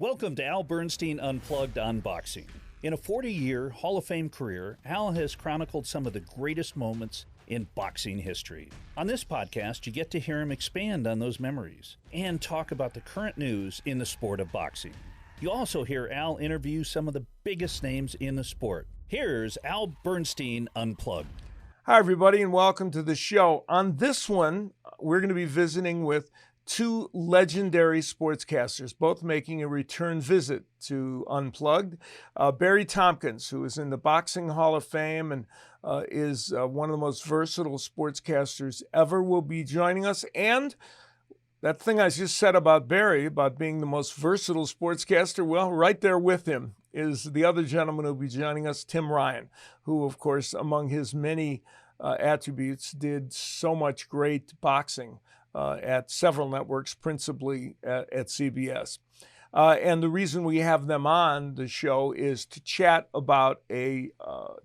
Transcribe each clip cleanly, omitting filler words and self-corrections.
Welcome to Al Bernstein Unplugged on Boxing. In a 40-year Hall of Fame career, Al has chronicled some of the greatest moments in boxing history. On this podcast, you get to hear him expand on those memories and talk about the current news in the sport of boxing. You also hear Al interview some of the biggest names in the sport. Here's Al Bernstein Unplugged. Hi, everybody, and welcome to the show. On this one, we're going to be visiting with two legendary sportscasters, both making a return visit to Unplugged. Barry Tompkins, who is in the Boxing Hall of Fame and is one of the most versatile sportscasters ever, will be joining us. And that thing I just said about Barry, about being the most versatile sportscaster, well, right there with him is the other gentleman who will be joining us, Tim Ryan, who, of course, among his many attributes, did so much great boxing at several networks, principally at CBS. And the reason we have them on the show is to chat about a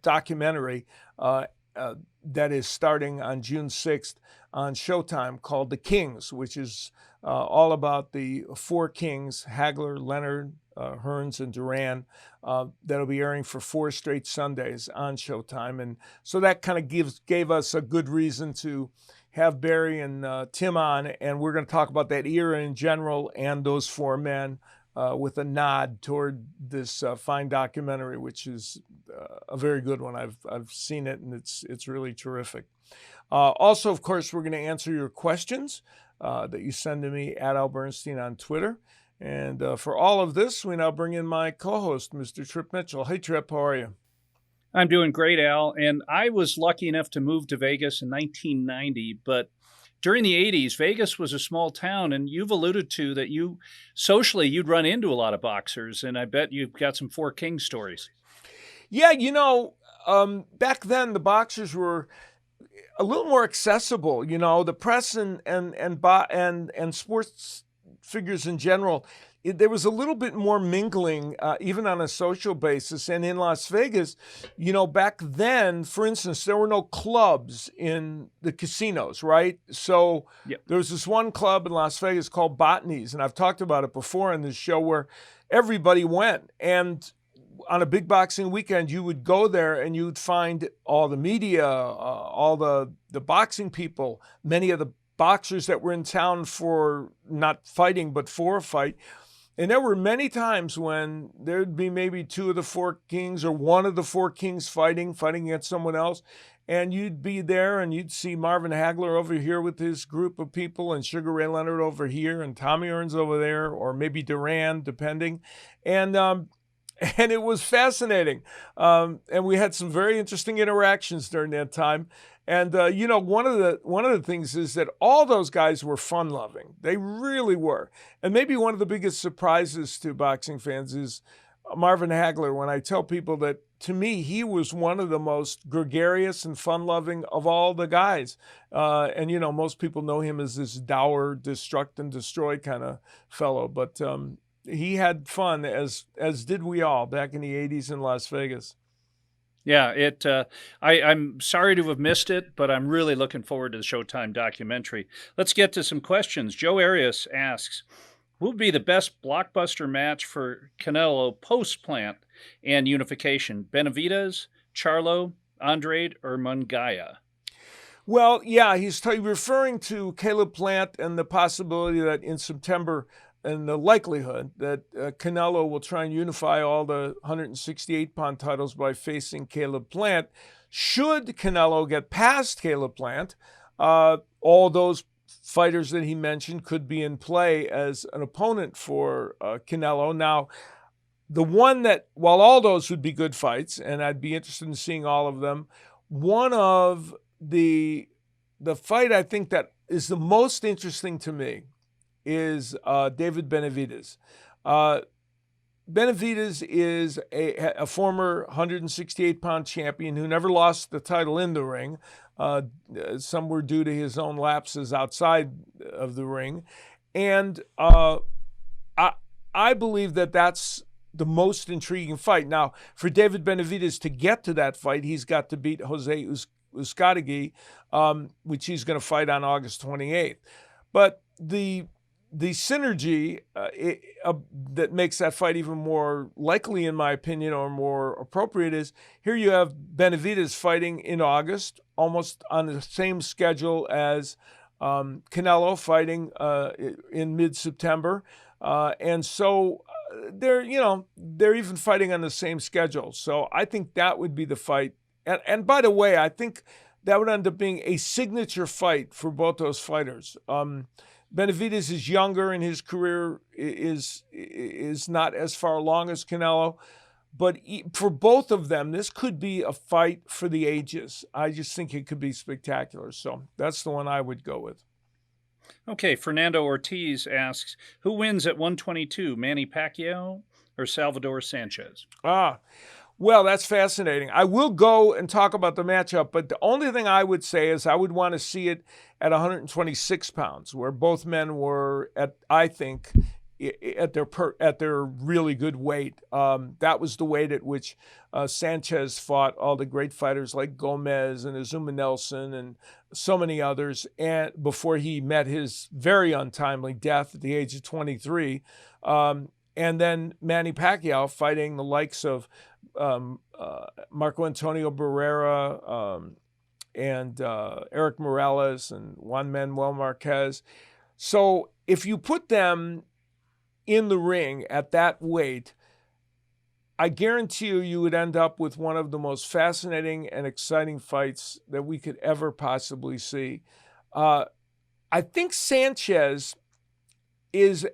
documentary that is starting on June 6th on Showtime called The Kings, which is all about the four kings, Hagler, Leonard, Hearns, and Duran, that'll be airing for 4 straight Sundays on Showtime. And so that kind of gave us a good reason to have Barry and Tim on, and we're going to talk about that era in general and those four men with a nod toward this fine documentary, which is a very good one. I've seen it, and it's really terrific. Also, of course, we're going to answer your questions that you send to me at Al Bernstein on Twitter. And for all of this, we now bring in my co-host, Mr. Trip Mitchell. Hey, Trip, how are you? I'm doing great, Al, and I was lucky enough to move to Vegas in 1990, but during the 80s, Vegas was a small town, and you've alluded to that you'd run into a lot of boxers, and I bet you've got some Four Kings stories. Yeah, back then the boxers were a little more accessible. The press and sports figures in general, there was a little bit more mingling, even on a social basis. And in Las Vegas, back then, for instance, there were no clubs in the casinos, right? So Yep. There was this one club in Las Vegas called Botany's, and I've talked about it before in this show, where everybody went. And on a big boxing weekend, you would go there and you'd find all the media, all the boxing people, many of the boxers that were in town for not fighting, but for a fight. And there were many times when there'd be maybe 2 of the 4 kings or 1 of the 4 kings fighting against someone else. And you'd be there and you'd see Marvin Hagler over here with his group of people and Sugar Ray Leonard over here and Tommy Hearns over there, or maybe Duran, depending. And it was fascinating. And we had some very interesting interactions during that time. And, one of the things is that all those guys were fun-loving. They really were. And maybe one of the biggest surprises to boxing fans is Marvin Hagler, when I tell people that, to me, he was one of the most gregarious and fun-loving of all the guys. And most people know him as this dour, destruct and destroy kind of fellow. But he had fun, as did we all, back in the 80s in Las Vegas. Yeah, I'm sorry to have missed it, but I'm really looking forward to the Showtime documentary. Let's get to some questions. Joe Arias asks, what would be the best blockbuster match for Canelo post-plant and unification? Benavidez, Charlo, Andrade, or Mungaya? Well, yeah, he's referring to Caleb Plant and the possibility that in September, and the likelihood that Canelo will try and unify all the 168-pound titles by facing Caleb Plant. Should Canelo get past Caleb Plant, all those fighters that he mentioned could be in play as an opponent for Canelo. Now, the one that, while all those would be good fights, and I'd be interested in seeing all of them, one of the fight I think that is the most interesting to me is David Benavidez. Benavidez is a former 168-pound champion who never lost the title in the ring. Some were due to his own lapses outside of the ring. And I believe that that's the most intriguing fight. Now, for David Benavidez to get to that fight, he's got to beat Jose Uzcategui, which he's going to fight on August 28th. But the the synergy that makes that fight even more likely, in my opinion, or more appropriate is here you have Benavidez fighting in August, almost on the same schedule as Canelo fighting in mid-September. And so they're even fighting on the same schedule. So I think that would be the fight. And by the way, I think that would end up being a signature fight for both those fighters. Benavidez is younger and his career is not as far along as Canelo. But for both of them, this could be a fight for the ages. I just think it could be spectacular. So that's the one I would go with. Okay, Fernando Ortiz asks, who wins at 122, Manny Pacquiao or Salvador Sanchez? Well, that's fascinating. I will go and talk about the matchup, but the only thing I would say is I would want to see it at 126 pounds, where both men were at, I think, at their really good weight. That was the weight at which Sanchez fought all the great fighters like Gomez and Azuma Nelson and so many others, and before he met his very untimely death at the age of 23. And then Manny Pacquiao fighting the likes of Marco Antonio Barrera and Eric Morales and Juan Manuel Marquez. So if you put them in the ring at that weight, I guarantee you would end up with one of the most fascinating and exciting fights that we could ever possibly see. I think Sanchez is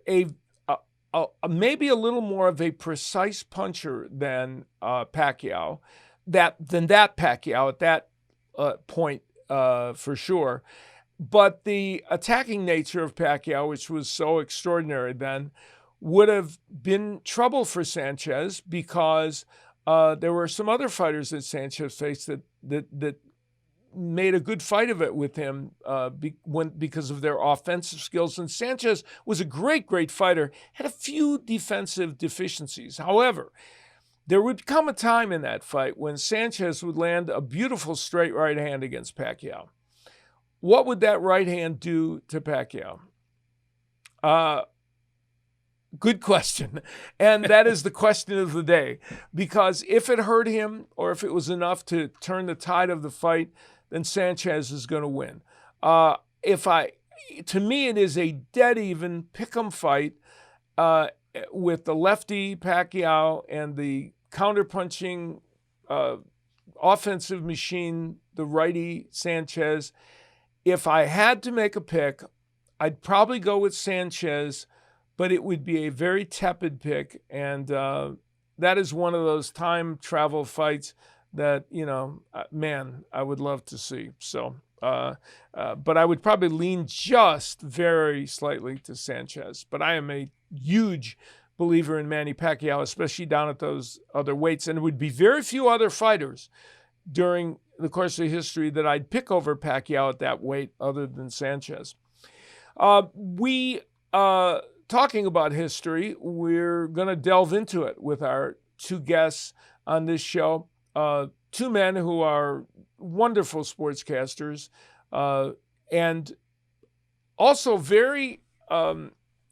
maybe a little more of a precise puncher than Pacquiao, than that Pacquiao at that point for sure. But the attacking nature of Pacquiao, which was so extraordinary then, would have been trouble for Sanchez because there were some other fighters that Sanchez faced that made a good fight of it with him because of their offensive skills. And Sanchez was a great fighter, had a few defensive deficiencies. However, there would come a time in that fight when Sanchez would land a beautiful straight right hand against Pacquiao. What would that right hand do to Pacquiao? Good question. And that is the question of the day. Because if it hurt him or if it was enough to turn the tide of the fight, then Sanchez is going to win. To me, it is a dead even pick'em fight with the lefty Pacquiao and the counterpunching offensive machine, the righty Sanchez. If I had to make a pick, I'd probably go with Sanchez, but it would be a very tepid pick. And that is one of those time travel fights that, man, I would love to see. So, but I would probably lean just very slightly to Sanchez. But I am a huge believer in Manny Pacquiao, especially down at those other weights. And it would be very few other fighters during the course of history that I'd pick over Pacquiao at that weight other than Sanchez. Talking about history, we're going to delve into it with our two guests on this show. Two men who are wonderful sportscasters and also very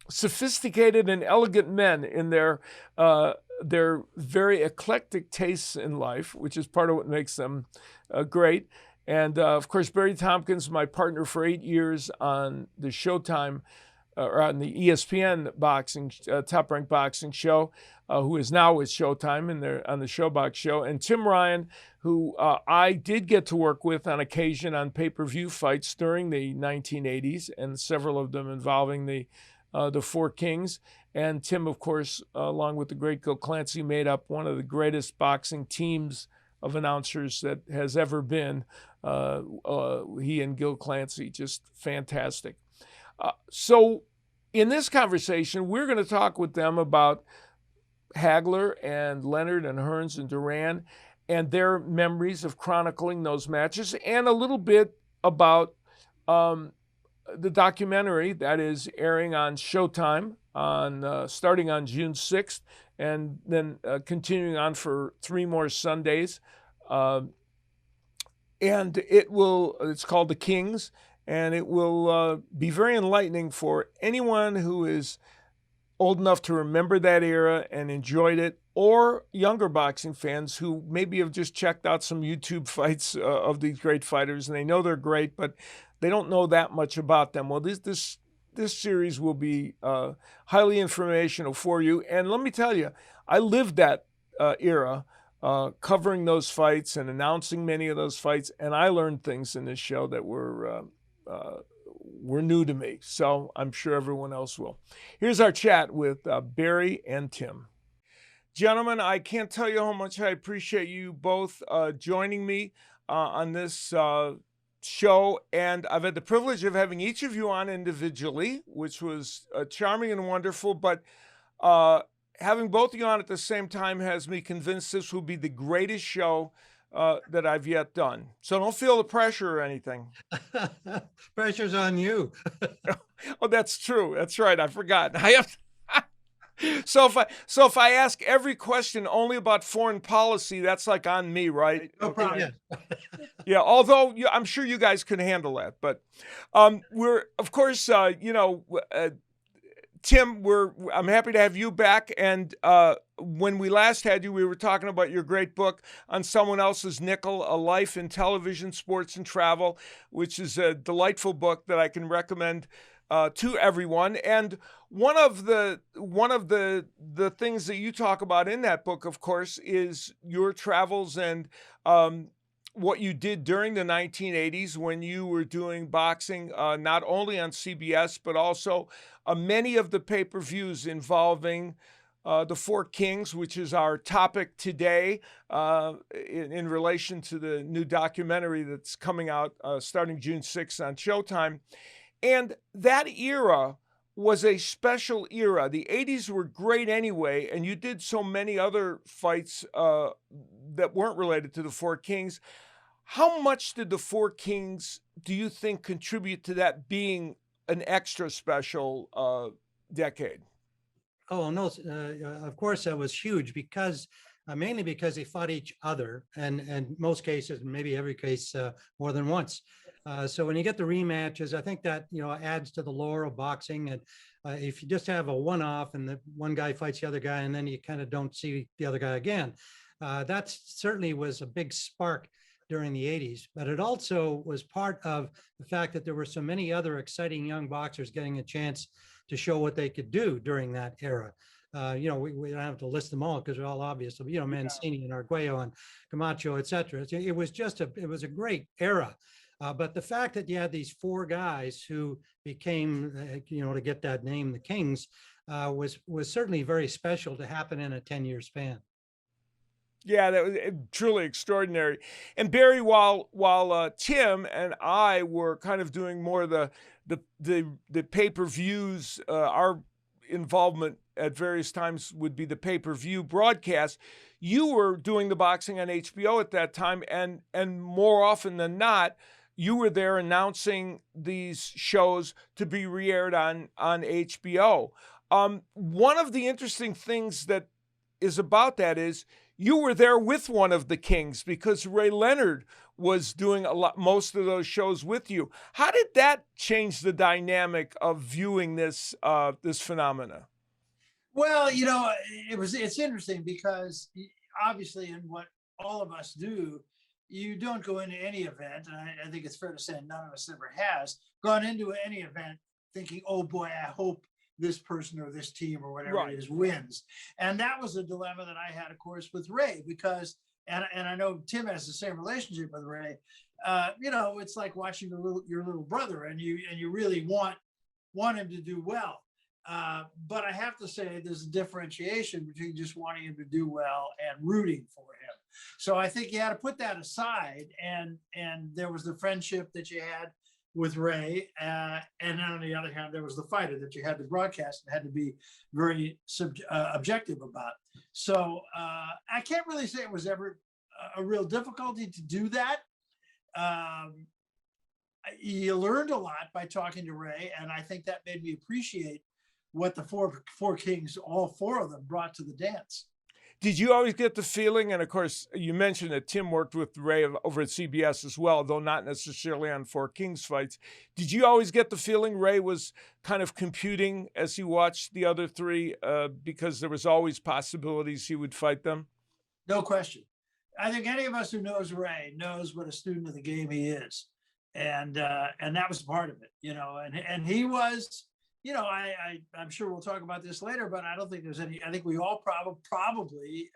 sophisticated and elegant men in their very eclectic tastes in life, which is part of what makes them great. And of course, Barry Tompkins, my partner for 8 years on the Showtime or on the ESPN boxing, Top Rank Boxing show, who is now with Showtime on the Showbox show, and Tim Ryan, who I did get to work with on occasion on pay-per-view fights during the 1980s, and several of them involving the Four Kings. And Tim, of course, along with the great Gil Clancy, made up one of the greatest boxing teams of announcers that has ever been. He and Gil Clancy, just fantastic. So in this conversation, we're going to talk with them about Hagler and Leonard and Hearns and Duran and their memories of chronicling those matches, and a little bit about the documentary that is airing on Showtime starting on June 6th and then continuing on for 3 more Sundays. And it's called The Kings, and it will be very enlightening for anyone who is old enough to remember that era and enjoyed it, or younger boxing fans who maybe have just checked out some YouTube fights of these great fighters and they know they're great, but they don't know that much about them. Well, this series will be highly informational for you. And let me tell you, I lived that era, covering those fights and announcing many of those fights, and I learned things in this show that were new to me. So I'm sure everyone else will. Here's our chat with Barry and Tim. Gentlemen, I can't tell you how much I appreciate you both joining me on this show, and I've had the privilege of having each of you on individually, which was charming and wonderful, but having both of you on at the same time has me convinced this will be the greatest show that I've yet done. So don't feel the pressure or anything. Pressure's on you. Oh, that's true. That's right. I forgot. I have. So if I ask every question only about foreign policy, that's like on me, right? No problem. Yeah. Although I'm sure you guys can handle that, but we're of course Tim, I'm happy to have you back. And when we last had you, we were talking about your great book on someone else's nickel, A Life in Television, Sports, and Travel, which is a delightful book that I can recommend to everyone. And one of the things that you talk about in that book, of course, is your travels and what you did during the 1980s when you were doing boxing, not only on CBS, but also many of the pay-per-views involving the Four Kings, which is our topic today in relation to the new documentary that's coming out starting June 6th on Showtime. And that era was a special era. The 80s were great anyway, and you did so many other fights that weren't related to the Four Kings. How much did the Four Kings, do you think, contribute to that being an extra special decade? Oh, no, of course that was huge because mainly because they fought each other and most cases, maybe every case more than once. So when you get the rematches, I think that, adds to the lore of boxing. And if you just have a one-off and the one guy fights the other guy and then you kind of don't see the other guy again, that certainly was a big spark during the 80s. But it also was part of the fact that there were so many other exciting young boxers getting a chance to show what they could do during that era. We don't have to list them all because they're all obvious. So, Mancini and Arguello and Camacho, et cetera. It was a great era. But the fact that you had these four guys who became, to get that name, the Kings, was certainly very special to happen in a 10-year span. Yeah, that was truly extraordinary. And Barry, while Tim and I were kind of doing more of the pay-per-views, our involvement at various times would be the pay-per-view broadcast. You were doing the boxing on HBO at that time, and more often than not, you were there announcing these shows to be re-aired on HBO. One of the interesting things that is about that is you were there with one of the Kings because Ray Leonard was doing most of those shows with you. How did that change the dynamic of viewing this phenomena? Well, it's interesting because obviously in what all of us do, you don't go into any event, and I think it's fair to say none of us ever has gone into any event thinking, oh boy, I hope this person or this team or whatever it is wins. And that was a dilemma that I had, of course, with Ray, because, and I know Tim has the same relationship with Ray, it's like watching your little brother, and you really want him to do well. But I have to say there's a differentiation between just wanting him to do well and rooting for him. So I think you had to put that aside, and there was the friendship that you had with Ray, and then on the other hand, there was the fighter that you had to broadcast and had to be very objective about. So I can't really say it was ever a real difficulty to do that. You learned a lot by talking to Ray, and I think that made me appreciate what the four Kings, all four of them, brought to the dance. Did you always get the feeling, and of course you mentioned that Tim worked with Ray over at CBS as well, though not necessarily on Four Kings fights. Did you always get the feeling Ray was kind of computing as he watched the other three, because there was always possibilities he would fight them? No question. I think any of us who knows Ray knows what a student of the game he is. And that was part of it, and he was, I'm sure we'll talk about this later, but I don't think there's any, I think we all probably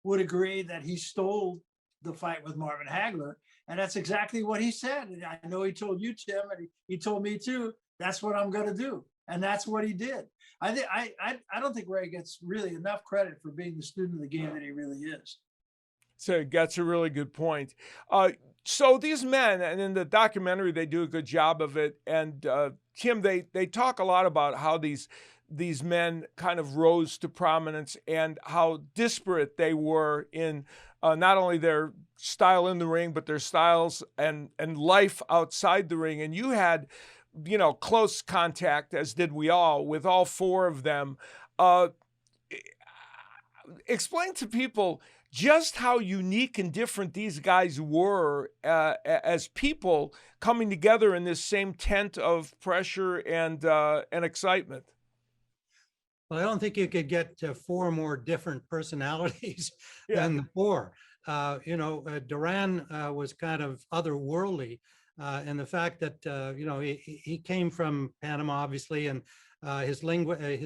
would agree that he stole the fight with Marvin Hagler. And that's exactly what he said. And I know he told you, Tim, and he told me too, that's what I'm going to do. And that's what he did. I don't think Ray gets really enough credit for being the student of the game that he really is. So that's a really good point. So these men, and in the documentary, they do a good job of it. And Tim, they talk a lot about how these men kind of rose to prominence and how disparate they were in not only their style in the ring, but their styles and life outside the ring. And you had, close contact, as did we all, with all four of them. Explain to people just how unique and different these guys were as people coming together in this same tent of pressure and excitement. Well, I don't think you could get four more different personalities than the four. Duran was kind of otherworldly, and the fact that he came from Panama, obviously, and his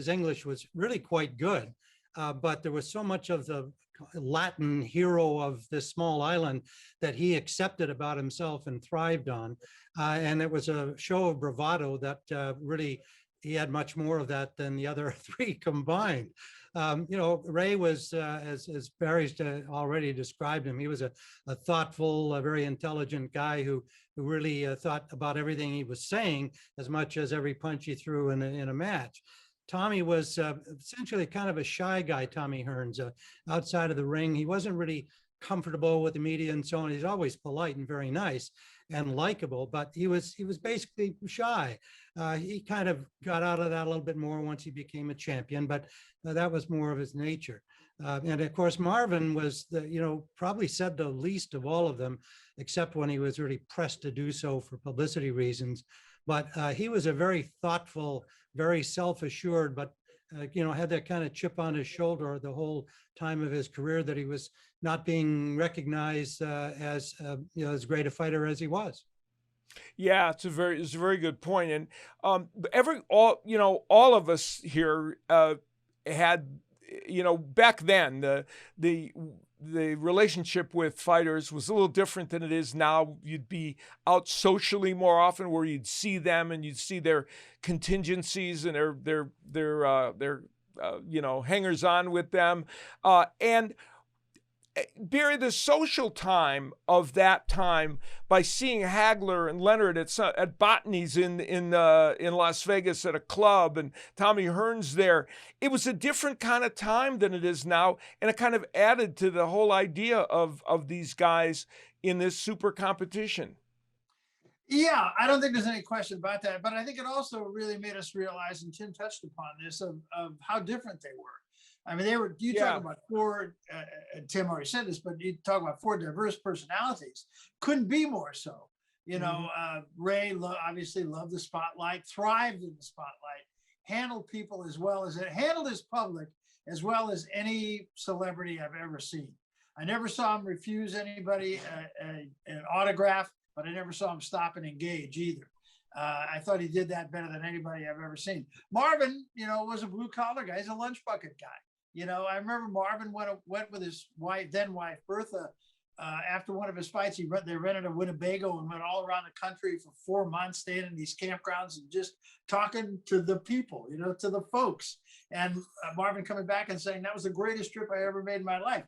English was really quite good, but there was so much of the Latin hero of this small island that he accepted about himself and thrived on, and it was a show of bravado that really he had much more of that than the other three combined. Ray was, as Barry's already described him, he was a thoughtful, a very intelligent guy who really thought about everything he was saying as much as every punch he threw in a match. Tommy was essentially kind of a shy guy, Tommy Hearns, outside of the ring. He wasn't really comfortable with the media and so on. He's always polite and very nice and likable, but he was basically shy. He kind of got out of that a little bit more once he became a champion, but that was more of his nature. And of course, Marvin was probably said the least of all of them, except when he was really pressed to do so for publicity reasons. But he was a very thoughtful, very self-assured, but had that kind of chip on his shoulder the whole time of his career, that he was not being recognized as great a fighter as he was. Yeah, it's a very good point. And all of us here had, back then the relationship with fighters was a little different than it is now. You'd be out socially more often, where you'd see them and you'd see their contingencies and their hangers on with them. And Barry, the social time of that time, by seeing Hagler and Leonard at Botany's in Las Vegas at a club, and Tommy Hearns there, it was a different kind of time than it is now, and it kind of added to the whole idea of these guys in this super competition. Yeah, I don't think there's any question about that, but I think it also really made us realize, and Tim touched upon this, of how different they were. I mean, talk about four, Tim already said this, but you talk about four diverse personalities. Couldn't be more so. Ray obviously loved the spotlight, thrived in the spotlight, handled people as well as handled his public as well as any celebrity I've ever seen. I never saw him refuse anybody an autograph, but I never saw him stop and engage either. I thought he did that better than anybody I've ever seen. Marvin, was a blue collar guy. He's a lunch bucket guy. I remember Marvin went with his then wife, Bertha, after one of his fights. They rented a Winnebago and went all around the country for 4 months, staying in these campgrounds and just talking to the people, to the folks. And Marvin coming back and saying, that was the greatest trip I ever made in my life.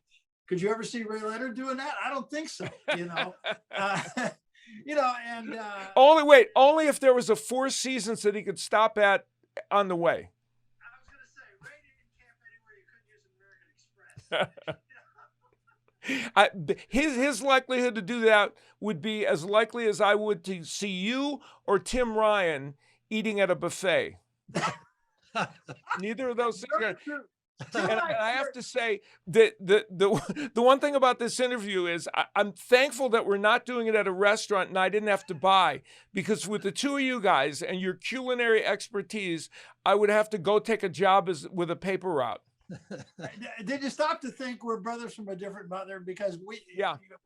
Could you ever see Ray Leonard doing that? I don't think so, only if there was a Four Seasons that he could stop at on the way. I was going to say, Ray didn't camp anywhere you couldn't use American Express. His likelihood to do that would be as likely as I would to see you or Tim Ryan eating at a buffet. Neither of those things. And I have to say that the one thing about this interview is I'm thankful that we're not doing it at a restaurant and I didn't have to buy, because with the two of you guys and your culinary expertise, I would have to go take a job with a paper route. Did you stop to think we're brothers from a different mother? Because we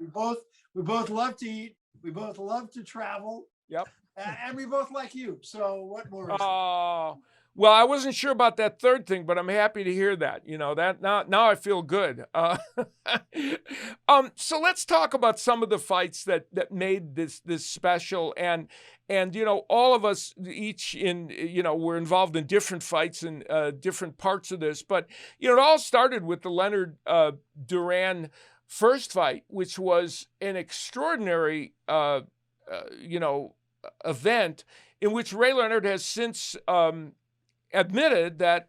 both love to eat, we both love to travel. Yep. And we both like you. So what more? Oh, well, I wasn't sure about that third thing, but I'm happy to hear that. You know, that now I feel good. So let's talk about some of the fights that made this special. And you know, all of us each we're involved in different fights and different parts of this. But you know, it all started with the Leonard Duran first fight, which was an extraordinary event in which Ray Leonard has since admitted that,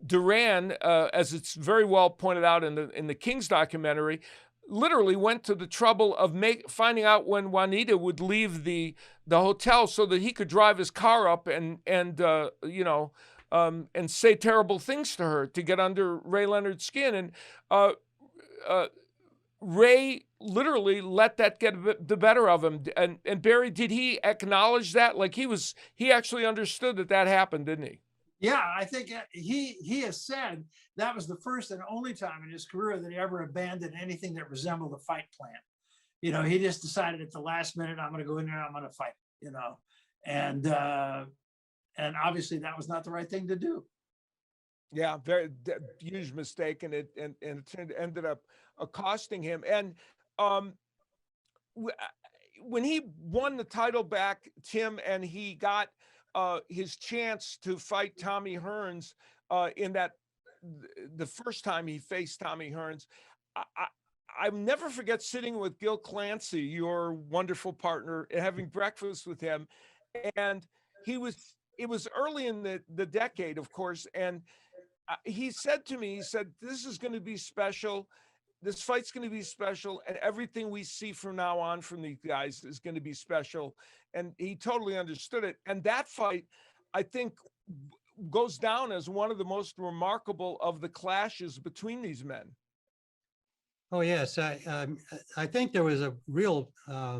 Duran, as it's very well pointed out in the King's documentary, literally went to the trouble of finding out when Juanita would leave the hotel so that he could drive his car up and say terrible things to her to get under Ray Leonard's skin. And Ray literally let that get the better of him. And Barry, did he acknowledge that? Like he actually understood that happened, didn't he? Yeah, I think he has said that was the first and only time in his career that he ever abandoned anything that resembled a fight plan. You know, he just decided at the last minute, I'm going to go in there, I'm going to fight, and obviously that was not the right thing to do. Yeah, very huge mistake, and it ended up costing him. And when he won the title back, Tim, and he got his chance to fight Tommy Hearns in the first time he faced Tommy Hearns, I never forget sitting with Gil Clancy, your wonderful partner, and having breakfast with him. And it was early in the decade, of course, and he said to me, this is going to be special. This fight's going to be special, and everything we see from now on from these guys is going to be special. And he totally understood it. And that fight, I think, goes down as one of the most remarkable of the clashes between these men. Oh, yes. I think there was a real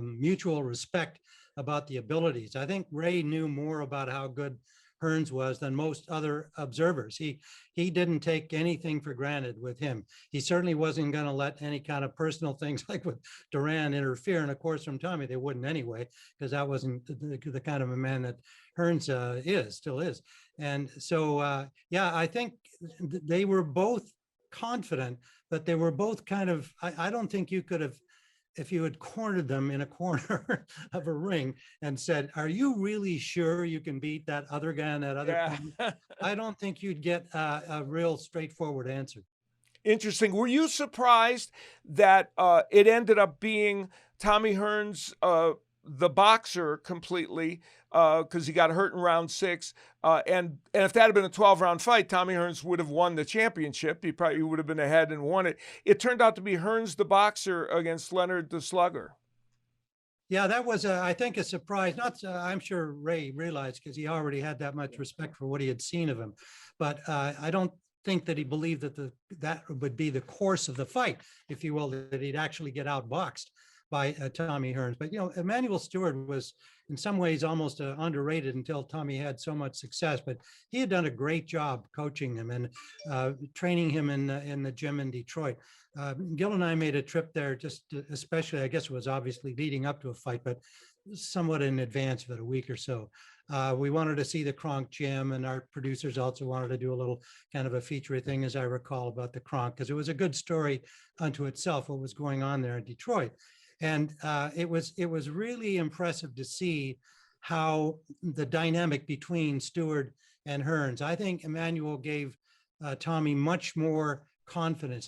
mutual respect about the abilities. I think Ray knew more about how good Hearns was than most other observers. He didn't take anything for granted with him. He certainly wasn't going to let any kind of personal things like with Duran interfere. And of course, from Tommy, they wouldn't anyway, because that wasn't the kind of a man that Hearns still is. And so, I think they were both confident, but they were both kind of, I don't think you could have, if you had cornered them in a corner of a ring and said, are you really sure you can beat that other guy in that other corner? I don't think you'd get a real straightforward answer. Interesting. Were you surprised that it ended up being Tommy Hearns, the boxer, completely, because he got hurt in round 6? And if that had been a 12-round fight, Tommy Hearns would have won the championship. He probably would have been ahead and won it. It turned out to be Hearns, the boxer, against Leonard, the slugger. Yeah, that was, I think, a surprise. I'm sure Ray realized, because he already had that much respect for what he had seen of him. But I don't think that he believed that would be the course of the fight, if you will, that he'd actually get outboxed by Tommy Hearns. But, Emanuel Steward was in some ways almost underrated until Tommy had so much success. But he had done a great job coaching him and training him in the gym in Detroit. Gil and I made a trip there, just especially, I guess it was obviously leading up to a fight, but somewhat in advance of it, a week or so. We wanted to see the Kronk gym, and our producers also wanted to do a little kind of a feature thing, as I recall, about the Kronk, because it was a good story unto itself, what was going on there in Detroit. And it was really impressive to see how the dynamic between Steward and Hearns. I think Emanuel gave Tommy much more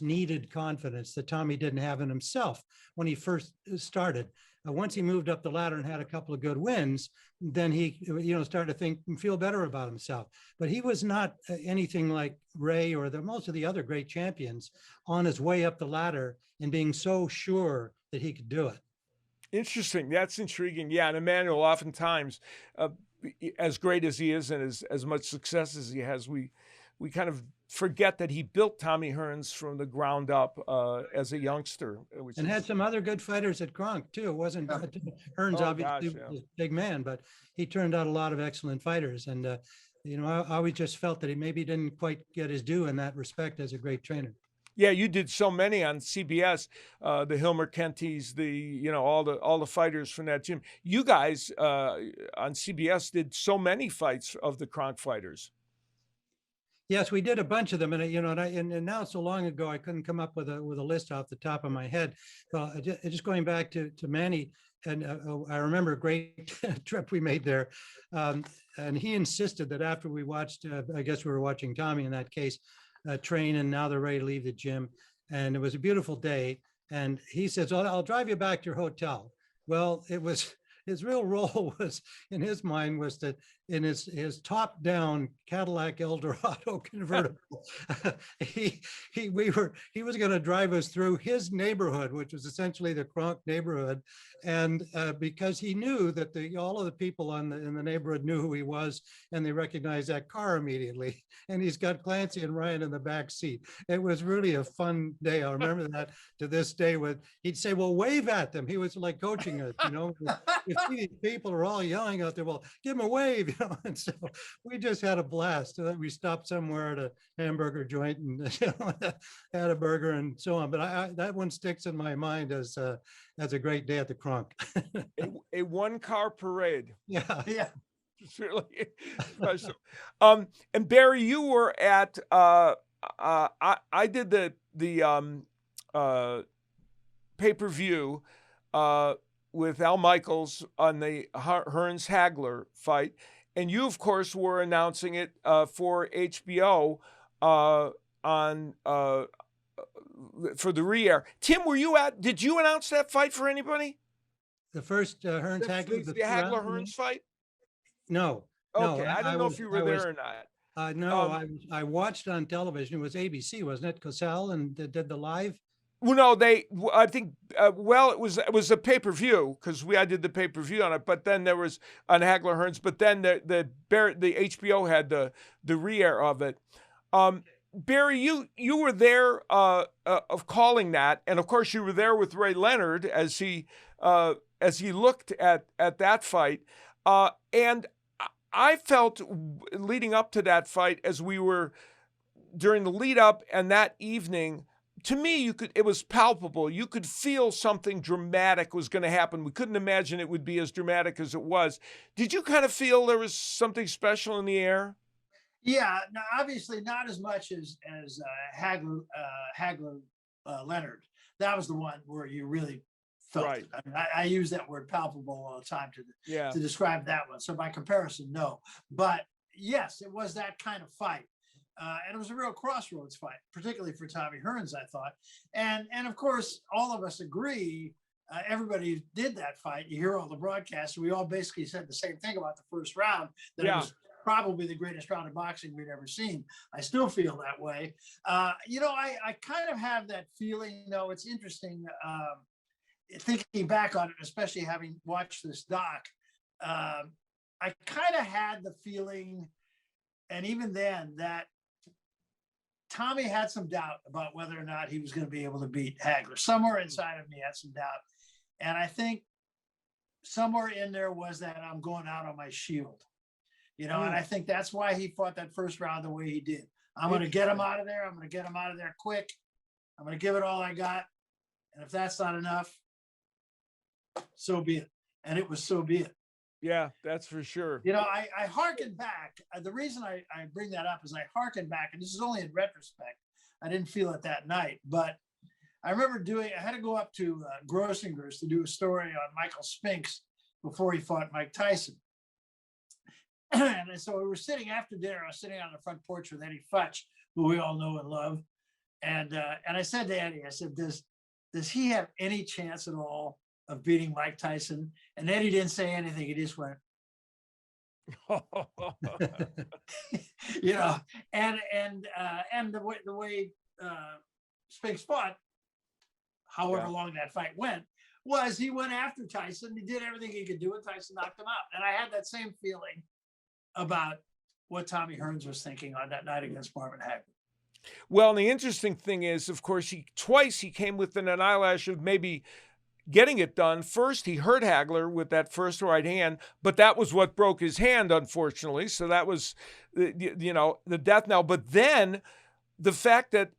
needed confidence that Tommy didn't have in himself when he first started. Once he moved up the ladder and had a couple of good wins, then he, started to think and feel better about himself. But he was not anything like Ray or most of the other great champions on his way up the ladder and being so sure that he could do it. Interesting. That's intriguing. Yeah, and Emanuel, oftentimes, as great as he is and as much success as he has, we we kind of forget that he built Tommy Hearns from the ground up as a youngster. And had some other good fighters at Kronk too. It wasn't Hearns Oh, obviously gosh, yeah. was a big man, but he turned out a lot of excellent fighters. And I always just felt that he maybe didn't quite get his due in that respect as a great trainer. Yeah, you did so many on CBS, the Hilmer Kentys, all the fighters from that gym. You guys on CBS did so many fights of the Kronk fighters. Yes, we did a bunch of them, and now so long ago I couldn't come up with a list off the top of my head. Just going back to Manny, and I remember a great trip we made there, and he insisted that after we watched, I guess we were watching Tommy in that case, train, and now they're ready to leave the gym, and it was a beautiful day, and he says, "Oh, I'll drive you back to your hotel." Well, it was his real role was in his mind was that in his top down Cadillac Eldorado convertible, he was going to drive us through his neighborhood, which was essentially the Kronk neighborhood, and because he knew that all of the people in the neighborhood knew who he was, and they recognized that car immediately. And he's got Clancy and Ryan in the back seat. It was really a fun day. I remember that to this day. He'd say, "Well, wave at them." He was like coaching us, You see these people are all yelling out there, "Well, give them a wave," And so we just had a blast. And then we stopped somewhere at a hamburger joint and had a burger and so on. But that one sticks in my mind as a great day at the Kronk. a one-car parade. Yeah. It's really special. And Barry, you were at. I did the pay-per-view with Al Michaels on the Hearns Hagler fight, and you, of course, were announcing it for HBO on for the re-air. Tim, were you at? Did you announce that fight for anybody? The first Hearns Hagler, the Hagler Hearns fight? No. Okay, I don't know if you were there or not. No, I watched on television. It was ABC, wasn't it? Cosell and did the live. Well, no, I think, it was a pay-per-view because I did the pay-per-view on it, but then there was on Hagler Hearns, but then the HBO had the re-air of it. Barry, you were there of calling that, and of course you were there with Ray Leonard as he looked at that fight, and I felt leading up to that fight as we were during the lead up and that evening. To me, it was palpable. You could feel something dramatic was going to happen. We couldn't imagine it would be as dramatic as it was. Did you kind of feel there was something special in the air? Yeah, no, obviously not as much as Hagler Leonard. That was the one where you really felt right. it. I mean, I use that word palpable all the time to describe that one. So by comparison, no. But yes, it was that kind of fight. And it was a real crossroads fight, particularly for Tommy Hearns, I thought. And of course, all of us agree, everybody who did that fight, you hear all the broadcasts, we all basically said the same thing about the first round, that it was probably the greatest round of boxing we'd ever seen. I still feel that way. I kind of have that feeling, though. It's interesting, thinking back on it, especially having watched this doc, I kind of had the feeling, and even then, that Tommy had some doubt about whether or not he was going to be able to beat Hagler. Somewhere inside of me had some doubt. And I think somewhere in there was that I'm going out on my shield, and I think that's why he fought that first round the way he did. I'm going to get him out of there. I'm going to get him out of there quick. I'm going to give it all I got. And if that's not enough, so be it. And it was so be it. Yeah, that's for sure. I hearken back. The reason I bring that up is I hearken back, and this is only in retrospect. I didn't feel it that night, but I remember I had to go up to Grossinger's to do a story on Michael Spinks before he fought Mike Tyson. And so we were sitting after dinner. I was sitting on the front porch with Eddie Futch, who we all know and love. And I said to Eddie, I said, does he have any chance at all of beating Mike Tyson? And Eddie didn't say anything. He just went, and the way Spinks fought, however long that fight went, was he went after Tyson. He did everything he could do, and Tyson knocked him out. And I had that same feeling about what Tommy Hearns was thinking on that night against Marvin Hagler. Well, and the interesting thing is, of course, he came within an eyelash of maybe getting it done. First, he hurt Hagler with that first right hand, but that was what broke his hand, unfortunately. So that was, the death knell. But then the fact that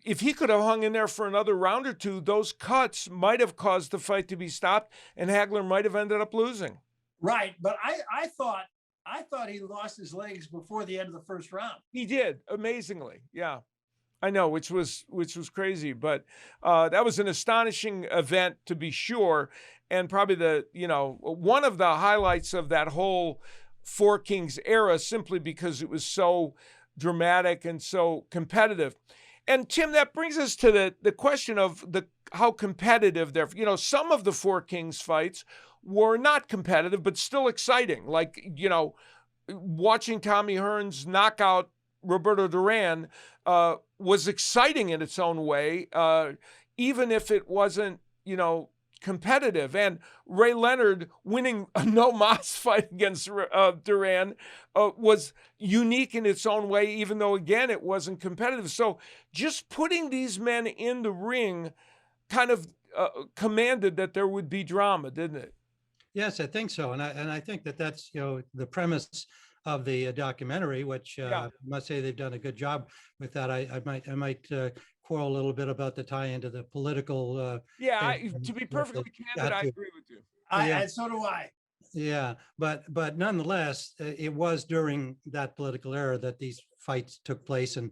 if he could have hung in there for another round or two, those cuts might have caused the fight to be stopped, and Hagler might have ended up losing. Right, but I thought he lost his legs before the end of the first round. He did, amazingly. Yeah, I know, which was crazy, but that was an astonishing event to be sure, and probably one of the highlights of that whole Four Kings era, simply because it was so dramatic and so competitive. And Tim, that brings us to the question of how competitive they're. Some of the Four Kings fights were not competitive, but still exciting. Like, watching Tommy Hearns knock out Roberto Duran was exciting in its own way, even if it wasn't, competitive. And Ray Leonard winning a no-mas fight against Duran was unique in its own way, even though, again, it wasn't competitive. So just putting these men in the ring kind of commanded that there would be drama, didn't it? Yes, I think so. And I think that's, the premise of the documentary, which I must say they've done a good job with that. I might quarrel a little bit about the tie into the political. To be perfectly candid, I agree with you. And so do I. Yeah, but nonetheless, it was during that political era that these fights took place, and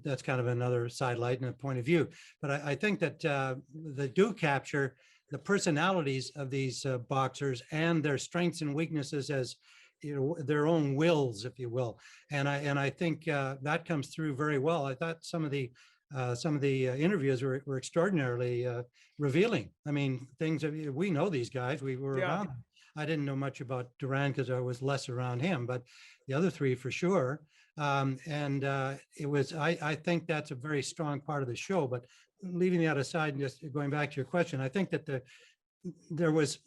that's kind of another sidelight and a point of view. But I think that they do capture the personalities of these boxers and their strengths and weaknesses as their own wills, if you will. And I think that comes through very well. I thought some of the interviews were extraordinarily revealing. I mean, things that we know these guys, we were around them. I didn't know much about Duran because I was less around him, but the other three for sure. It was, I think that's a very strong part of the show. But leaving that aside and just going back to your question, I think that there was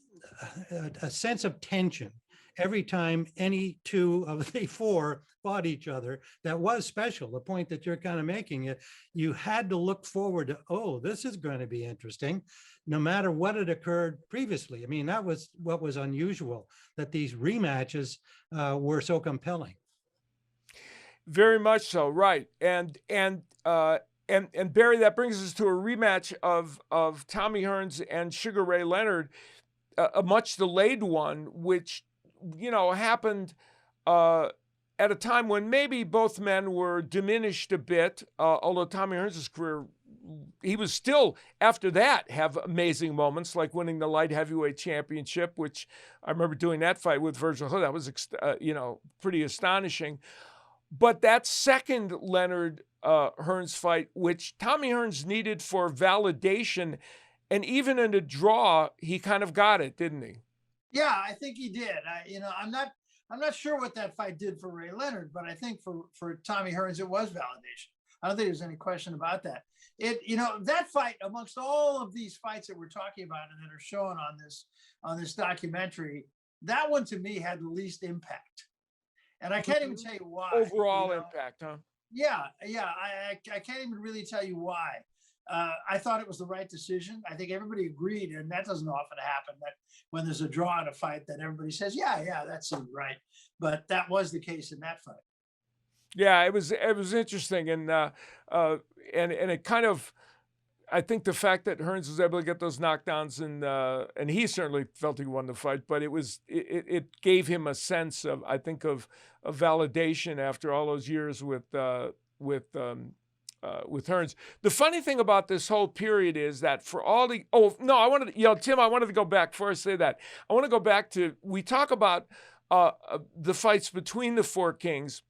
a sense of tension every time any two of the four fought each other. That was special. The point that you're kind of making, you had to look forward to, oh, this is going to be interesting, no matter what had occurred previously. I mean, that was what was unusual, that these rematches were so compelling. Very much so, right. And Barry, that brings us to a rematch of Tommy Hearns and Sugar Ray Leonard, a much delayed one, which happened at a time when maybe both men were diminished a bit, although Tommy Hearns' career, he was still, after that, have amazing moments, like winning the light heavyweight championship, which I remember doing that fight with Virgil Hill. That was, pretty astonishing. But that second Leonard Hearns fight, which Tommy Hearns needed for validation, and even in a draw, he kind of got it, didn't he? Yeah, I think he did. I'm not sure what that fight did for Ray Leonard, but I think for Tommy Hearns, it was validation. I don't think there's any question about that. That fight, amongst all of these fights that we're talking about and that are shown on this documentary, that one to me had the least impact. And I can't even tell you why. Overall impact, huh? Yeah. I can't even really tell you why. I thought it was the right decision. I think everybody agreed, and that doesn't often happen, that when there's a draw in a fight that everybody says, yeah, that seemed right. But that was the case in that fight. Yeah, it was interesting, and it kind of, I think the fact that Hearns was able to get those knockdowns, and he certainly felt he won the fight, but it gave him a sense of, I think, of validation after all those years with Hearns. The funny thing about this whole period is that for all the, Tim, I wanted to go back before I say that. I want to go back to, we talk about the fights between the Four Kings.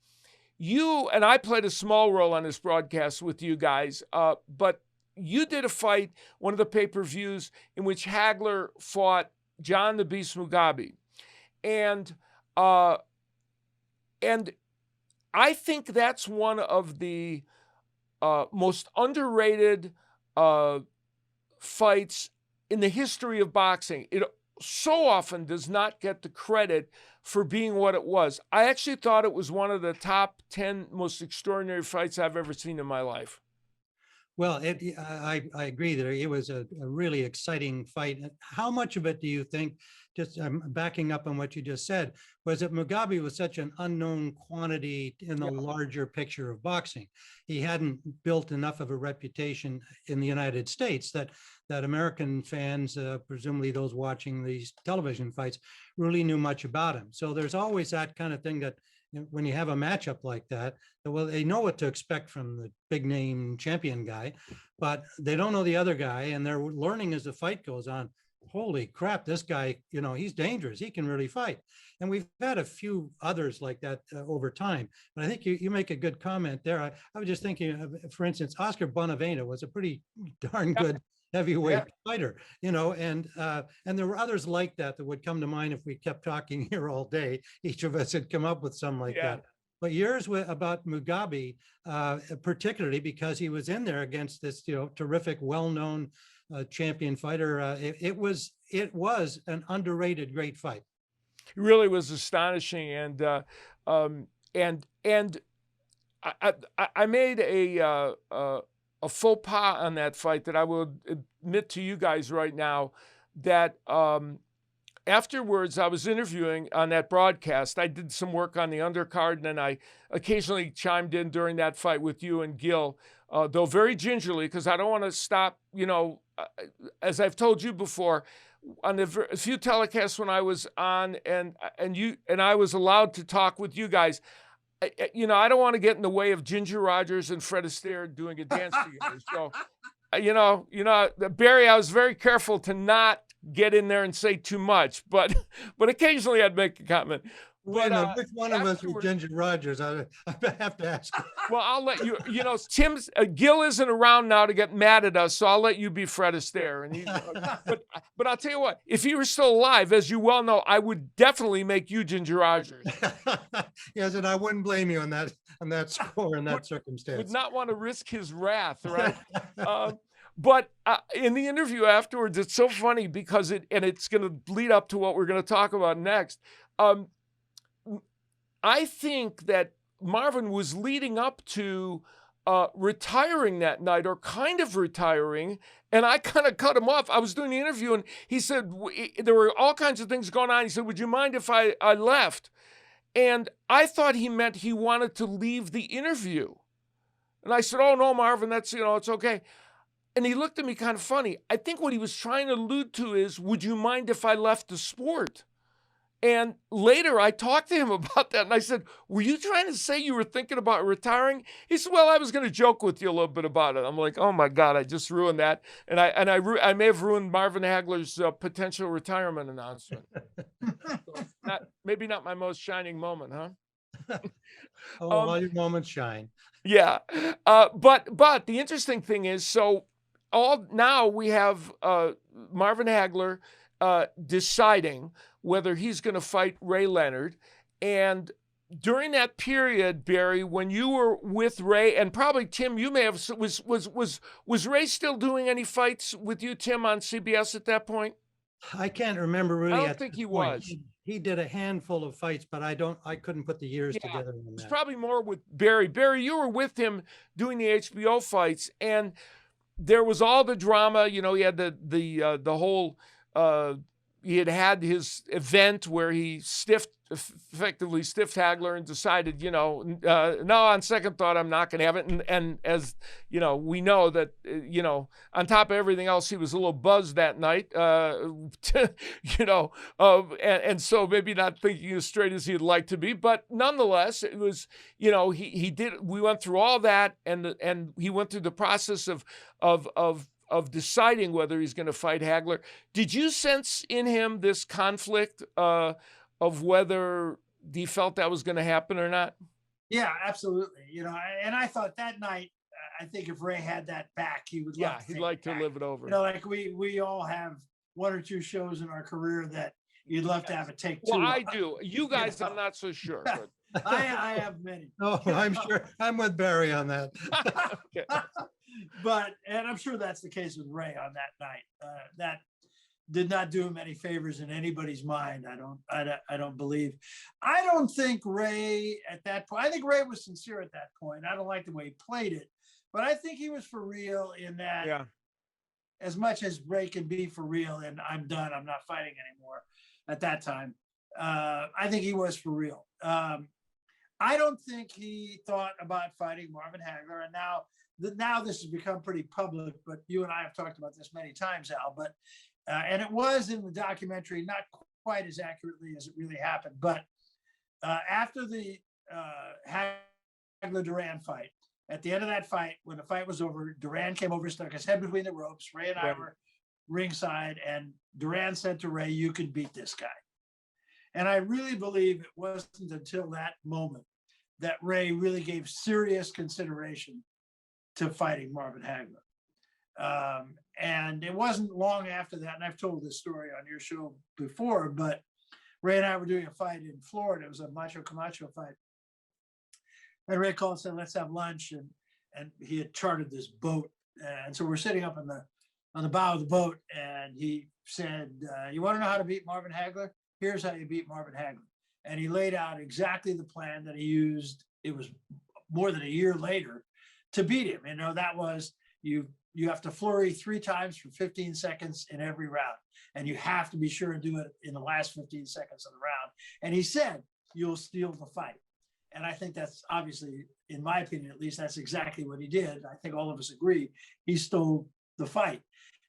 You and I played a small role on this broadcast with you guys, but you did a fight, one of the pay-per-views, in which Hagler fought John the Beast Mugabe. And I think that's one of the most underrated fights in the history of boxing. so often does not get the credit for being what it was. I actually thought it was one of the top 10 most extraordinary fights I've ever seen in my life. Well, I agree that it was a really exciting fight. How much of it do you think, just backing up on what you just said, was that Mugabe was such an unknown quantity in the larger picture of boxing? He hadn't built enough of a reputation in the United States that American fans, presumably those watching these television fights, really knew much about him. So there's always that kind of thing that when you have a matchup like that, well, they know what to expect from the big name champion guy, but they don't know the other guy, and they're learning as the fight goes on. Holy crap, this guy, he's dangerous. He can really fight. And we've had a few others like that over time. But I think you make a good comment there. I was just thinking, for instance, Oscar Bonavena was a pretty darn good heavyweight fighter, and there were others like that would come to mind if we kept talking here all day. Each of us had come up with some like that. But yours about Mugabe, particularly because he was in there against this, terrific, well-known champion fighter. It was an underrated great fight. It really was astonishing, and I made a faux pas on that fight that I will admit to you guys right now, that afterwards I was interviewing on that broadcast. I did some work on the undercard, and then I occasionally chimed in during that fight with you and Gil, though very gingerly, because I don't want to stop, as I've told you before, on the few telecasts when I was on and I was allowed to talk with you guys, I don't want to get in the way of Ginger Rogers and Fred Astaire doing a dance together. So, Barry, I was very careful to not get in there and say too much, but occasionally I'd make a comment. Wait, which one of us was Ginger Rogers? I have to ask. Well, I'll let you. Tim's Gil isn't around now to get mad at us, so I'll let you be Fred Astaire. And but I'll tell you what: if he were still alive, as you well know, I would definitely make you Ginger Rogers. Yes, and I wouldn't blame you on that score in that circumstance. Would not want to risk his wrath, right? But in the interview afterwards, it's so funny because it's going to lead up to what we're going to talk about next. I think that Marvin was leading up to retiring that night, or kind of retiring, and I kind of cut him off. I was doing the interview, and he said there were all kinds of things going on. He said, "Would you mind if I left?" And I thought he meant he wanted to leave the interview. And I said, "Oh, no, Marvin, that's, it's okay." And he looked at me kind of funny. I think what he was trying to allude to is, would you mind if I left the sport? And later I talked to him about that, and I said, "Were you trying to say you were thinking about retiring?" He said, "Well, I was going to joke with you a little bit about it." I'm like, "Oh my God, I just ruined that." And I may have ruined Marvin Hagler's potential retirement announcement. So maybe not my most shining moment, huh? All your moments shine. Yeah. But the interesting thing is, so now we have Marvin Hagler deciding whether he's going to fight Ray Leonard. And during that period, Barry, when you were with Ray, and probably Tim, you may have, was Ray still doing any fights with you, Tim, on CBS at that point? I can't remember really. I don't think he was. He did a handful of fights, but I couldn't put the years together. It's probably more with Barry. Barry, you were with him doing the HBO fights, and there was all the drama. He had the whole. He had his event where he effectively stiffed Hagler and decided, no, on second thought, I'm not going to have it. And as we know that, on top of everything else, he was a little buzzed that night, and so maybe not thinking as straight as he'd like to be. But nonetheless, it was, we went through all that, and he went through the process of deciding whether he's going to fight Hagler. Did you sense in him this conflict of whether he felt that was going to happen or not? Yeah, absolutely. And I thought that night, I think if Ray had that back, he would. Yeah, he'd like to live it over. Like we all have one or two shows in our career that you'd love to have a take two. Well, I do. You guys, I'm not so sure. But. I have many. Oh, I'm sure. I'm with Barry on that. Okay. And I'm sure that's the case with Ray on that night. did not do him any favors in anybody's mind. I don't believe. I don't think Ray at that point, I think Ray was sincere at that point. I don't like the way he played it, but I think he was for real in that as much as Ray can be for real and I'm done, I'm not fighting anymore at that time. I think he was for real. I don't think he thought about fighting Marvin Hagler. And now this has become pretty public, but you and I have talked about this many times, Al, but and it was in the documentary, not quite as accurately as it really happened. But after the Hagler-Duran fight, at the end of that fight, when the fight was over, Duran came over, stuck his head between the ropes. Ray and I were ringside, and Duran said to Ray, "You can beat this guy." And I really believe it wasn't until that moment that Ray really gave serious consideration to fighting Marvin Hagler. And it wasn't long after that, and I've told this story on your show before, but Ray and I were doing a fight in Florida. It was a Macho Camacho fight. And Ray called and said, "Let's have lunch." And he had chartered this boat. And so we're sitting up on the bow of the boat, and he said, "You want to know how to beat Marvin Hagler? Here's how you beat Marvin Hagler." And he laid out exactly the plan that he used. It was more than a year later to beat him. You know, that was you have to flurry 3 times for 15 seconds in every round. And you have to be sure to do it in the last 15 seconds of the round. And he said, "You'll steal the fight." And I think that's obviously, in my opinion, at least, that's exactly what he did. I think all of us agree he stole the fight.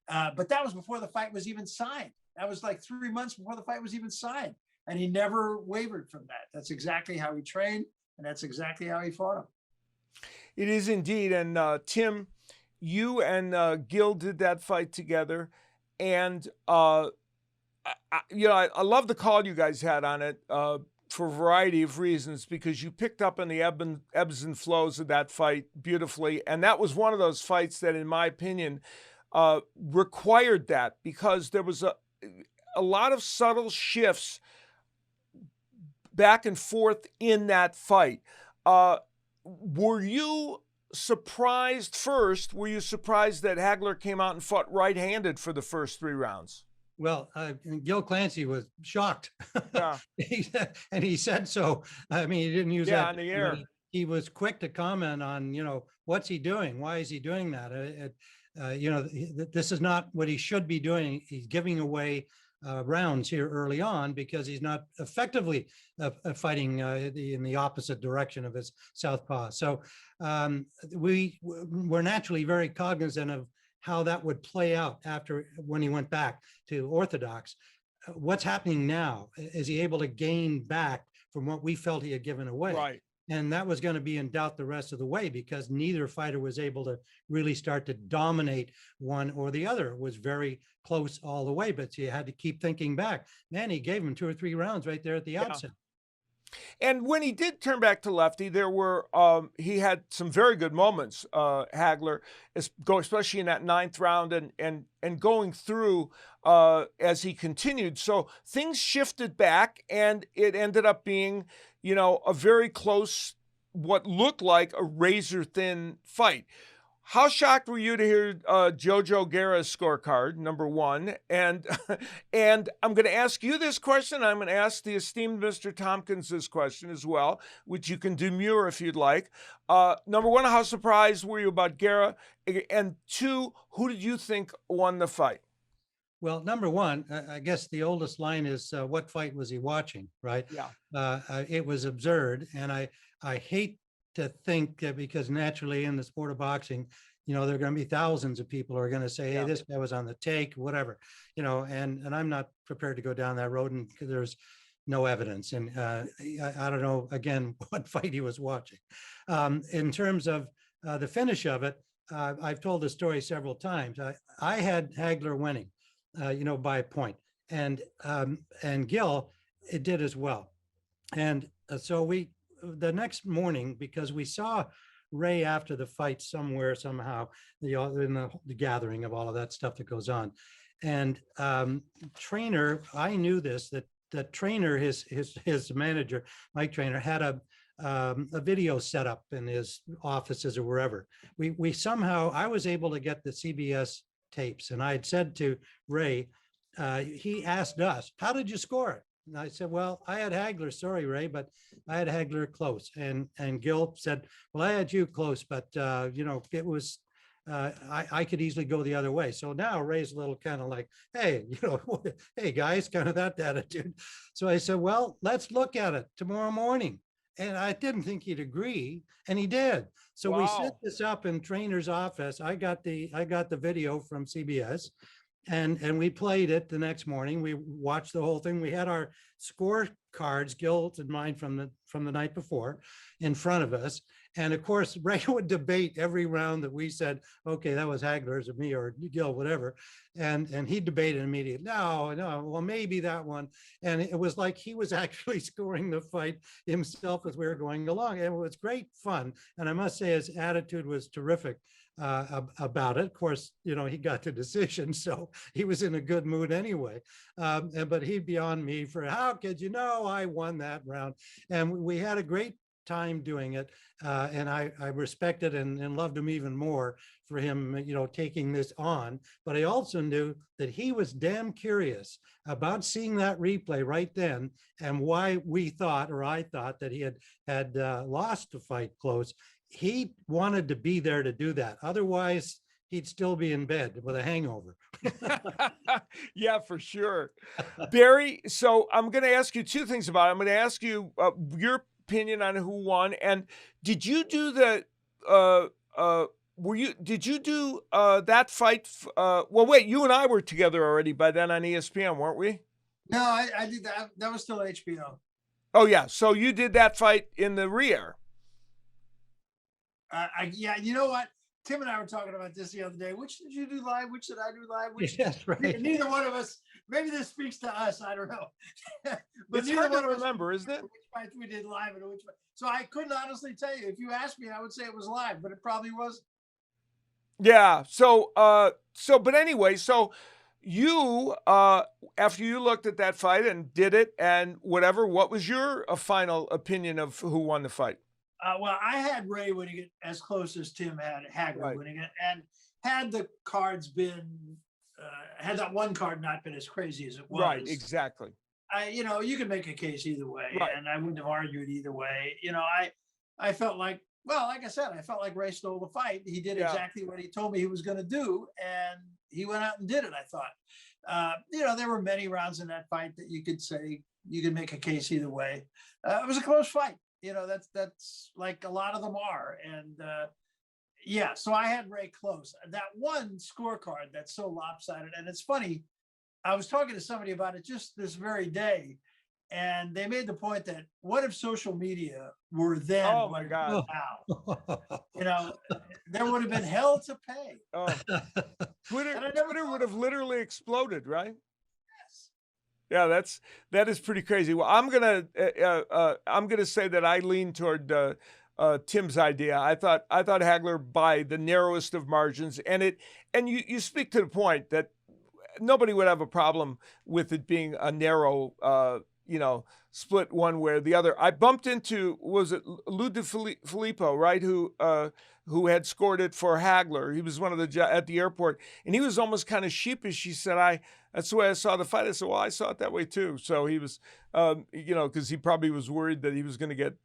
But that was before the fight was even signed. That was like 3 months before the fight was even signed. And he never wavered from that. That's exactly how he trained. And that's exactly how he fought him. It is indeed. And Tim, you and Gil did that fight together. And, I love the call you guys had on it for a variety of reasons, because you picked up on the ebbs and flows of that fight beautifully. And that was one of those fights that, in my opinion, required that, because there was a lot of subtle shifts back and forth in that fight. Were you surprised that Hagler came out and fought right-handed for the first 3 rounds? Well, Gil Clancy was shocked. Yeah. And he said so. I mean, he didn't use that on the air. He was quick to comment on, what's he doing? Why is he doing that? This is not what he should be doing. He's giving away rounds here early on because he's not effectively fighting in the opposite direction of his southpaw. So we're naturally very cognizant of how that would play out when he went back to orthodox. What's happening now? Is he able to gain back from what we felt he had given away? Right. And that was going to be in doubt the rest of the way, because neither fighter was able to really start to dominate one or the other. It was very close all the way, but you had to keep thinking back. Man, he gave him 2 or 3 rounds right there at the outset. And when he did turn back to lefty, there were he had some very good moments, Hagler, especially in that 9th round and going through as he continued. So things shifted back, and it ended up being, a very close, what looked like a razor-thin fight. How shocked were you to hear Jojo Guerra's scorecard, number 1? And I'm going to ask you this question. I'm going to ask the esteemed Mr. Tompkins this question as well, which you can demur if you'd like. Number 1, how surprised were you about Guerra? And 2, who did you think won the fight? Well, number 1, I guess the oldest line is, what fight was he watching, right? Yeah. It was absurd. And I hate to think that, because naturally in the sport of boxing, there are going to be thousands of people who are going to say, "Hey, this guy was on the take," whatever, and I'm not prepared to go down that road, and there's no evidence. And I don't know, again, what fight he was watching. In terms of the finish of it, I've told the story several times. I had Hagler winning, by a point, and Gil, it did as well. And so the next morning, because we saw Ray after the fight somewhere, somehow, in the gathering of all of that stuff that goes on. And Trainer, I knew this, that Trainer, his manager, Mike Trainer, had a video set up in his offices or wherever. We somehow, I was able to get the CBS tapes, and I had said to Ray, he asked us, "How did you score it?" And I said, "Well, I had Hagler. Sorry, Ray, but I had Hagler close." And Gil said, "Well, I had you close, but it was." I could easily go the other way. So now Ray's a little kind of like, hey, hey guys, kind of that attitude. So I said, well, let's look at it tomorrow morning. And I didn't think he'd agree, and he did. So we set this up in trainer's office. I got the video from CBS, and we played it the next morning. We watched the whole thing. We had our score cards, Gil's and mine from the night before, in front of us. And of course, Ray would debate every round that we said, okay, that was Hagler's or me or Gil, whatever. And he debated immediately. No, well, maybe that one. And it was like he was actually scoring the fight himself as we were going along. And it was great fun. And I must say his attitude was terrific about it. Of course, he got the decision, so he was in a good mood anyway. But he'd be on me for, how could you know I won that round? And we had a great time doing it. And I respected and loved him even more for him, taking this on. But I also knew that he was damn curious about seeing that replay right then and why we thought, or I thought, that he had lost the fight close. He wanted to be there to do that. Otherwise, he'd still be in bed with a hangover. Yeah, for sure. Barry, so I'm going to ask you two things about it. I'm going to ask you your opinion on who won. And did you do did you do that fight? Well, wait, you and I were together already by then on ESPN, weren't we? No, I did that. That was still HBO. Oh, yeah. So you did that fight in the rear. Yeah, you know what? Tim and I were talking about this the other day. Which did you do live? Which did I do live? Yes, right. Neither one of us. Maybe this speaks to us. I don't know. But it's neither one to remember, isn't it? Which fight we did live and which one. So I couldn't honestly tell you. If you asked me, I would say it was live, but it probably wasn't. Yeah. So but anyway, so you after you looked at that fight and did it and whatever, what was your final opinion of who won the fight? Well, I had Ray winning it as close as Tim had Hagler winning it, and had the cards been, had that one card not been as crazy as it was, right? Exactly. You can make a case either way, right. And I wouldn't have argued either way. I felt like, well, like I said, I felt like Ray stole the fight. He did exactly what he told me he was going to do, and he went out and did it. I thought, there were many rounds in that fight that you could say you could make a case either way. It was a close fight. That's like a lot of them are. And so I had Ray close. That one scorecard that's so lopsided. And it's funny, I was talking to somebody about it just this very day, and they made the point that what if social media were then? Oh my God. Now, there would have been hell to pay. Oh. Twitter would have literally exploded, right? Yeah, that is pretty crazy. Well, I'm gonna say that I lean toward Tim's idea. I thought Hagler by the narrowest of margins, and you speak to the point that nobody would have a problem with it being a narrow, split one way or the other. I bumped into, was it Lou DeFilippo, right? Who had scored it for Hagler. He was one of at the airport, and he was almost kind of sheepish. He said, that's the way I saw the fight. I said, well, I saw it that way too. So he was, because he probably was worried that he was going to get,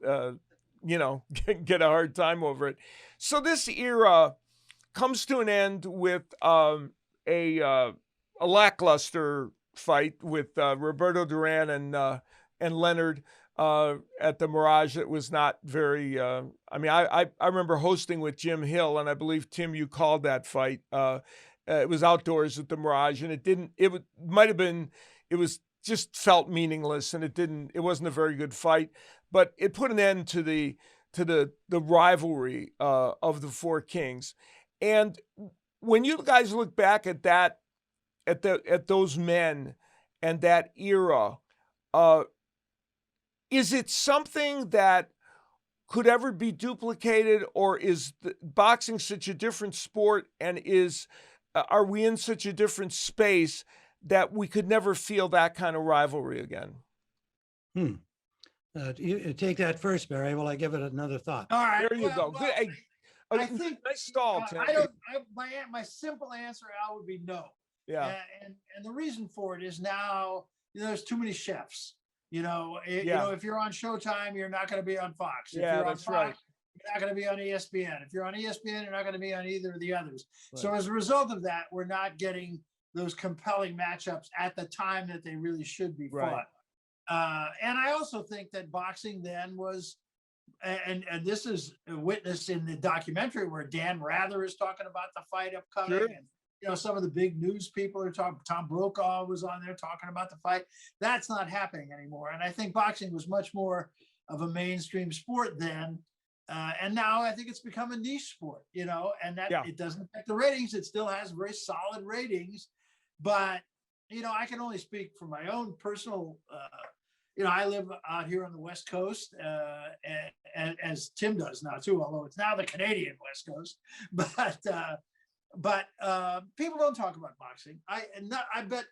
get a hard time over it. So this era comes to an end with a lackluster fight with Roberto Duran and Leonard at the Mirage. It was not very. I remember hosting with Jim Hill, and I believe Tim, you called that fight. It was outdoors at the Mirage, and it was just felt meaningless, and it wasn't a very good fight, but it put an end to the rivalry of the Four Kings. And when you guys look back at that, at those men and that era, is it something that could ever be duplicated, or is boxing such a different sport, and are we in such a different space that we could never feel that kind of rivalry again? You take that first, Barry, while I give it another thought. All right. There you go. Good. I think nice stall, Tim. my simple answer, Al, would be no, Yeah. And the reason for it is now, there's too many chefs. Yeah. If you're on Showtime, you're not going to be on Fox. If Yeah, you're on that's Fox, right. you're not going to be on ESPN. If you're on ESPN, you're not going to be on either of the others. Right. So as a result of that, we're not getting those compelling matchups at the time that they really should be Right. fought. And I also think that boxing then was, and this is witnessed in the documentary where Dan Rather is talking about the fight upcoming. Sure. And some of the big news people are talking. Tom Brokaw was on there talking about the fight. That's not happening anymore. And I think boxing was much more of a mainstream sport then. And now I think it's become a niche sport, and that it doesn't affect the ratings. It still has very solid ratings, but, I can only speak from my own personal, I live out here on the West Coast, as Tim does now too, although it's now the Canadian West Coast, but people don't talk about boxing. I bet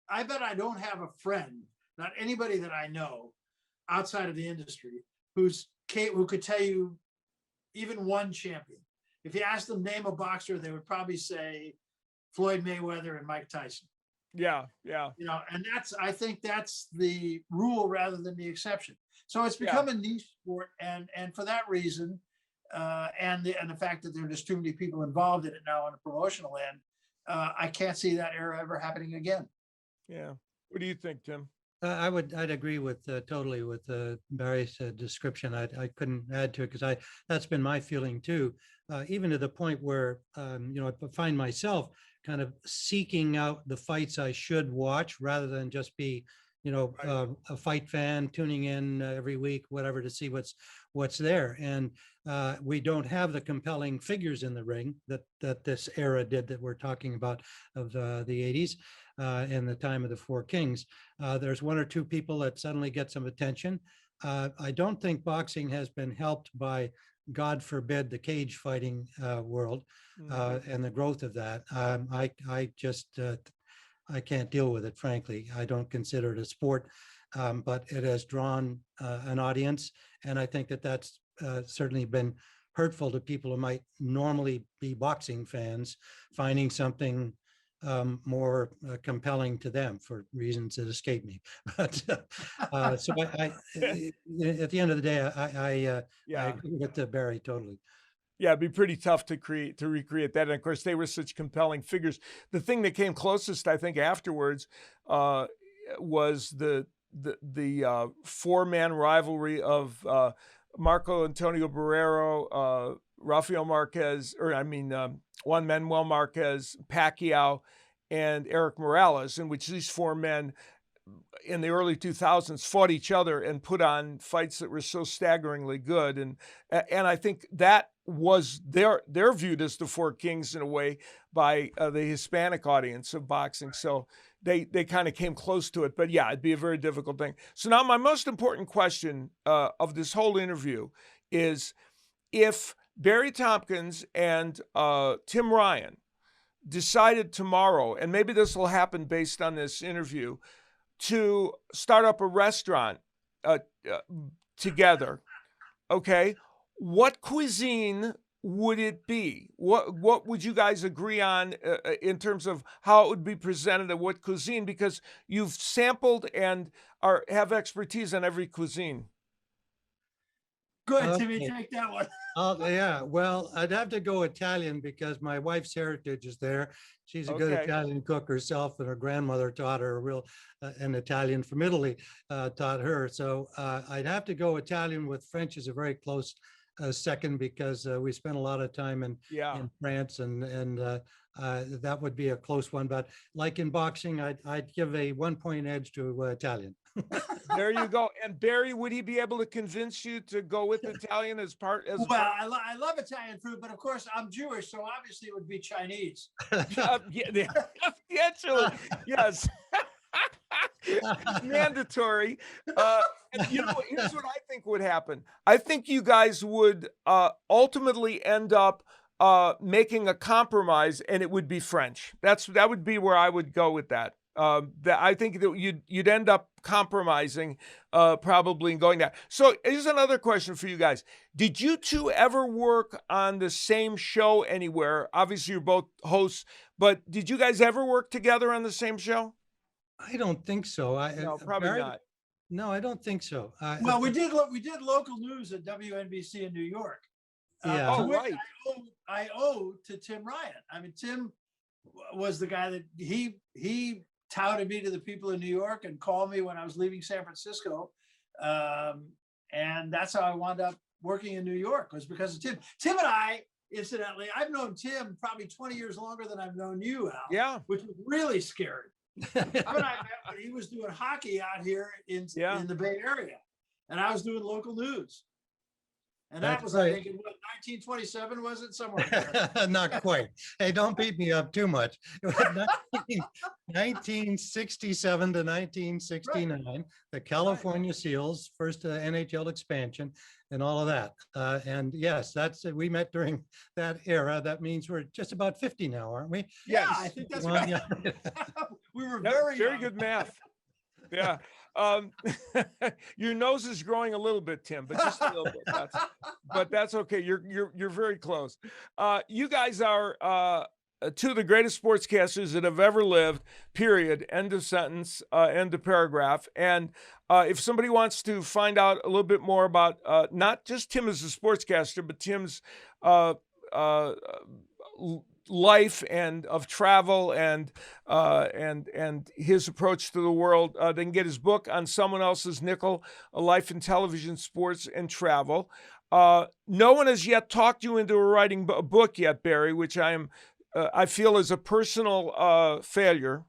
I don't have a friend, not anybody that I know outside of the industry who could tell you even one champion. If you ask them name a boxer, they would probably say Floyd Mayweather and Mike Tyson. Yeah. And I think that's the rule rather than the exception. So it's become a niche sport, and for that reason, and the fact that there are just too many people involved in it now on the promotional end, I can't see that era ever happening again. Yeah. What do you think, Tim? I'd agree with totally with Barry's description. I couldn't add to it because that's been my feeling too. Even to the point where I find myself kind of seeking out the fights I should watch rather than just be a fight fan tuning in every week, whatever, to see what's there. And we don't have the compelling figures in the ring that this era did that we're talking about of the 80s. In the time of the Four Kings. There's one or two people that suddenly get some attention. I don't think boxing has been helped by, God forbid, the cage fighting world and the growth of that. I can't deal with it, frankly. I don't consider it a sport, but it has drawn an audience. And I think that's certainly been hurtful to people who might normally be boxing fans, finding something more compelling to them for reasons that escape me. But so I at the end of the day, I agree with Barry totally. Yeah, it'd be pretty tough to recreate that. And of course, they were such compelling figures. The thing that came closest, I think, afterwards was the four-man rivalry of Marco Antonio Barrero, Rafael Marquez, Juan Manuel Marquez, Pacquiao, and Eric Morales, in which these four men in the early 2000s fought each other and put on fights that were so staggeringly good. And I think that was they're viewed as the Four Kings in a way by the Hispanic audience of boxing. So they kind of came close to it. But yeah, it'd be a very difficult thing. So now my most important question of this whole interview is, if Barry Tompkins and Tim Ryan decided tomorrow, and maybe this will happen based on this interview, to start up a restaurant together, okay, what cuisine would it be? What would you guys agree on in terms of how it would be presented and what cuisine? Because you've sampled and have expertise on every cuisine. Good, Timmy, take that one. Yeah, well, I'd have to go Italian because my wife's heritage is there. She's a good Italian cook herself, and her grandmother taught her an Italian from Italy taught her. So I'd have to go Italian, with French is a very close second, because we spent a lot of time in France, and that would be a close one. But like in boxing, I'd give a 1-point edge to Italian. There you go. And Barry, would he be able to convince you to go with Italian as part? I love Italian food, but of course I'm Jewish, so obviously it would be Chinese. Actually, yes. Mandatory. And here's what I think would happen. I think you guys would ultimately end up making a compromise, and it would be French. That would be where I would go with that. That I think that you'd end up compromising probably and going there. So here's another question for you guys. Did you two ever work on the same show anywhere? Obviously, you're both hosts, but did you guys ever work together on the same show? I don't think so. No, probably Barry- not. No, I don't think so. Well, we did local news at WNBC in New York. Yeah. Oh, which right. I owe to Tim Ryan. I mean, Tim was the guy that he touted me to the people in New York and called me when I was leaving San Francisco. And that's how I wound up working in New York, was because of Tim. Tim and I, incidentally, I've known Tim probably 20 years longer than I've known you, Al. Yeah. Which was really scary. Tim and I met when he was doing hockey out here in the Bay Area, and I was doing local news. And that was, I think, in what, 1927, was it? Somewhere there. Not quite. Hey, don't beat me up too much. It was 1967 to 1969, the California Seals, first NHL expansion and all of that. And yes, we met during that era. That means we're just about 50 now, aren't we? Yeah, I think that's Well, right. yeah. We were Very very young. good math. Yeah. Your nose is growing a little bit, Tim, but just a little bit. But that's okay. You're very close. You guys are two of the greatest sportscasters that have ever lived, period. End of sentence, end of paragraph. And if somebody wants to find out a little bit more about not just Tim as a sportscaster, but Tim's life and of travel and his approach to the world, they can get his book On Someone Else's Nickel, A Life in Television, Sports, and Travel. No one has yet talked you into writing a book yet, Barry, which I feel is a personal failure.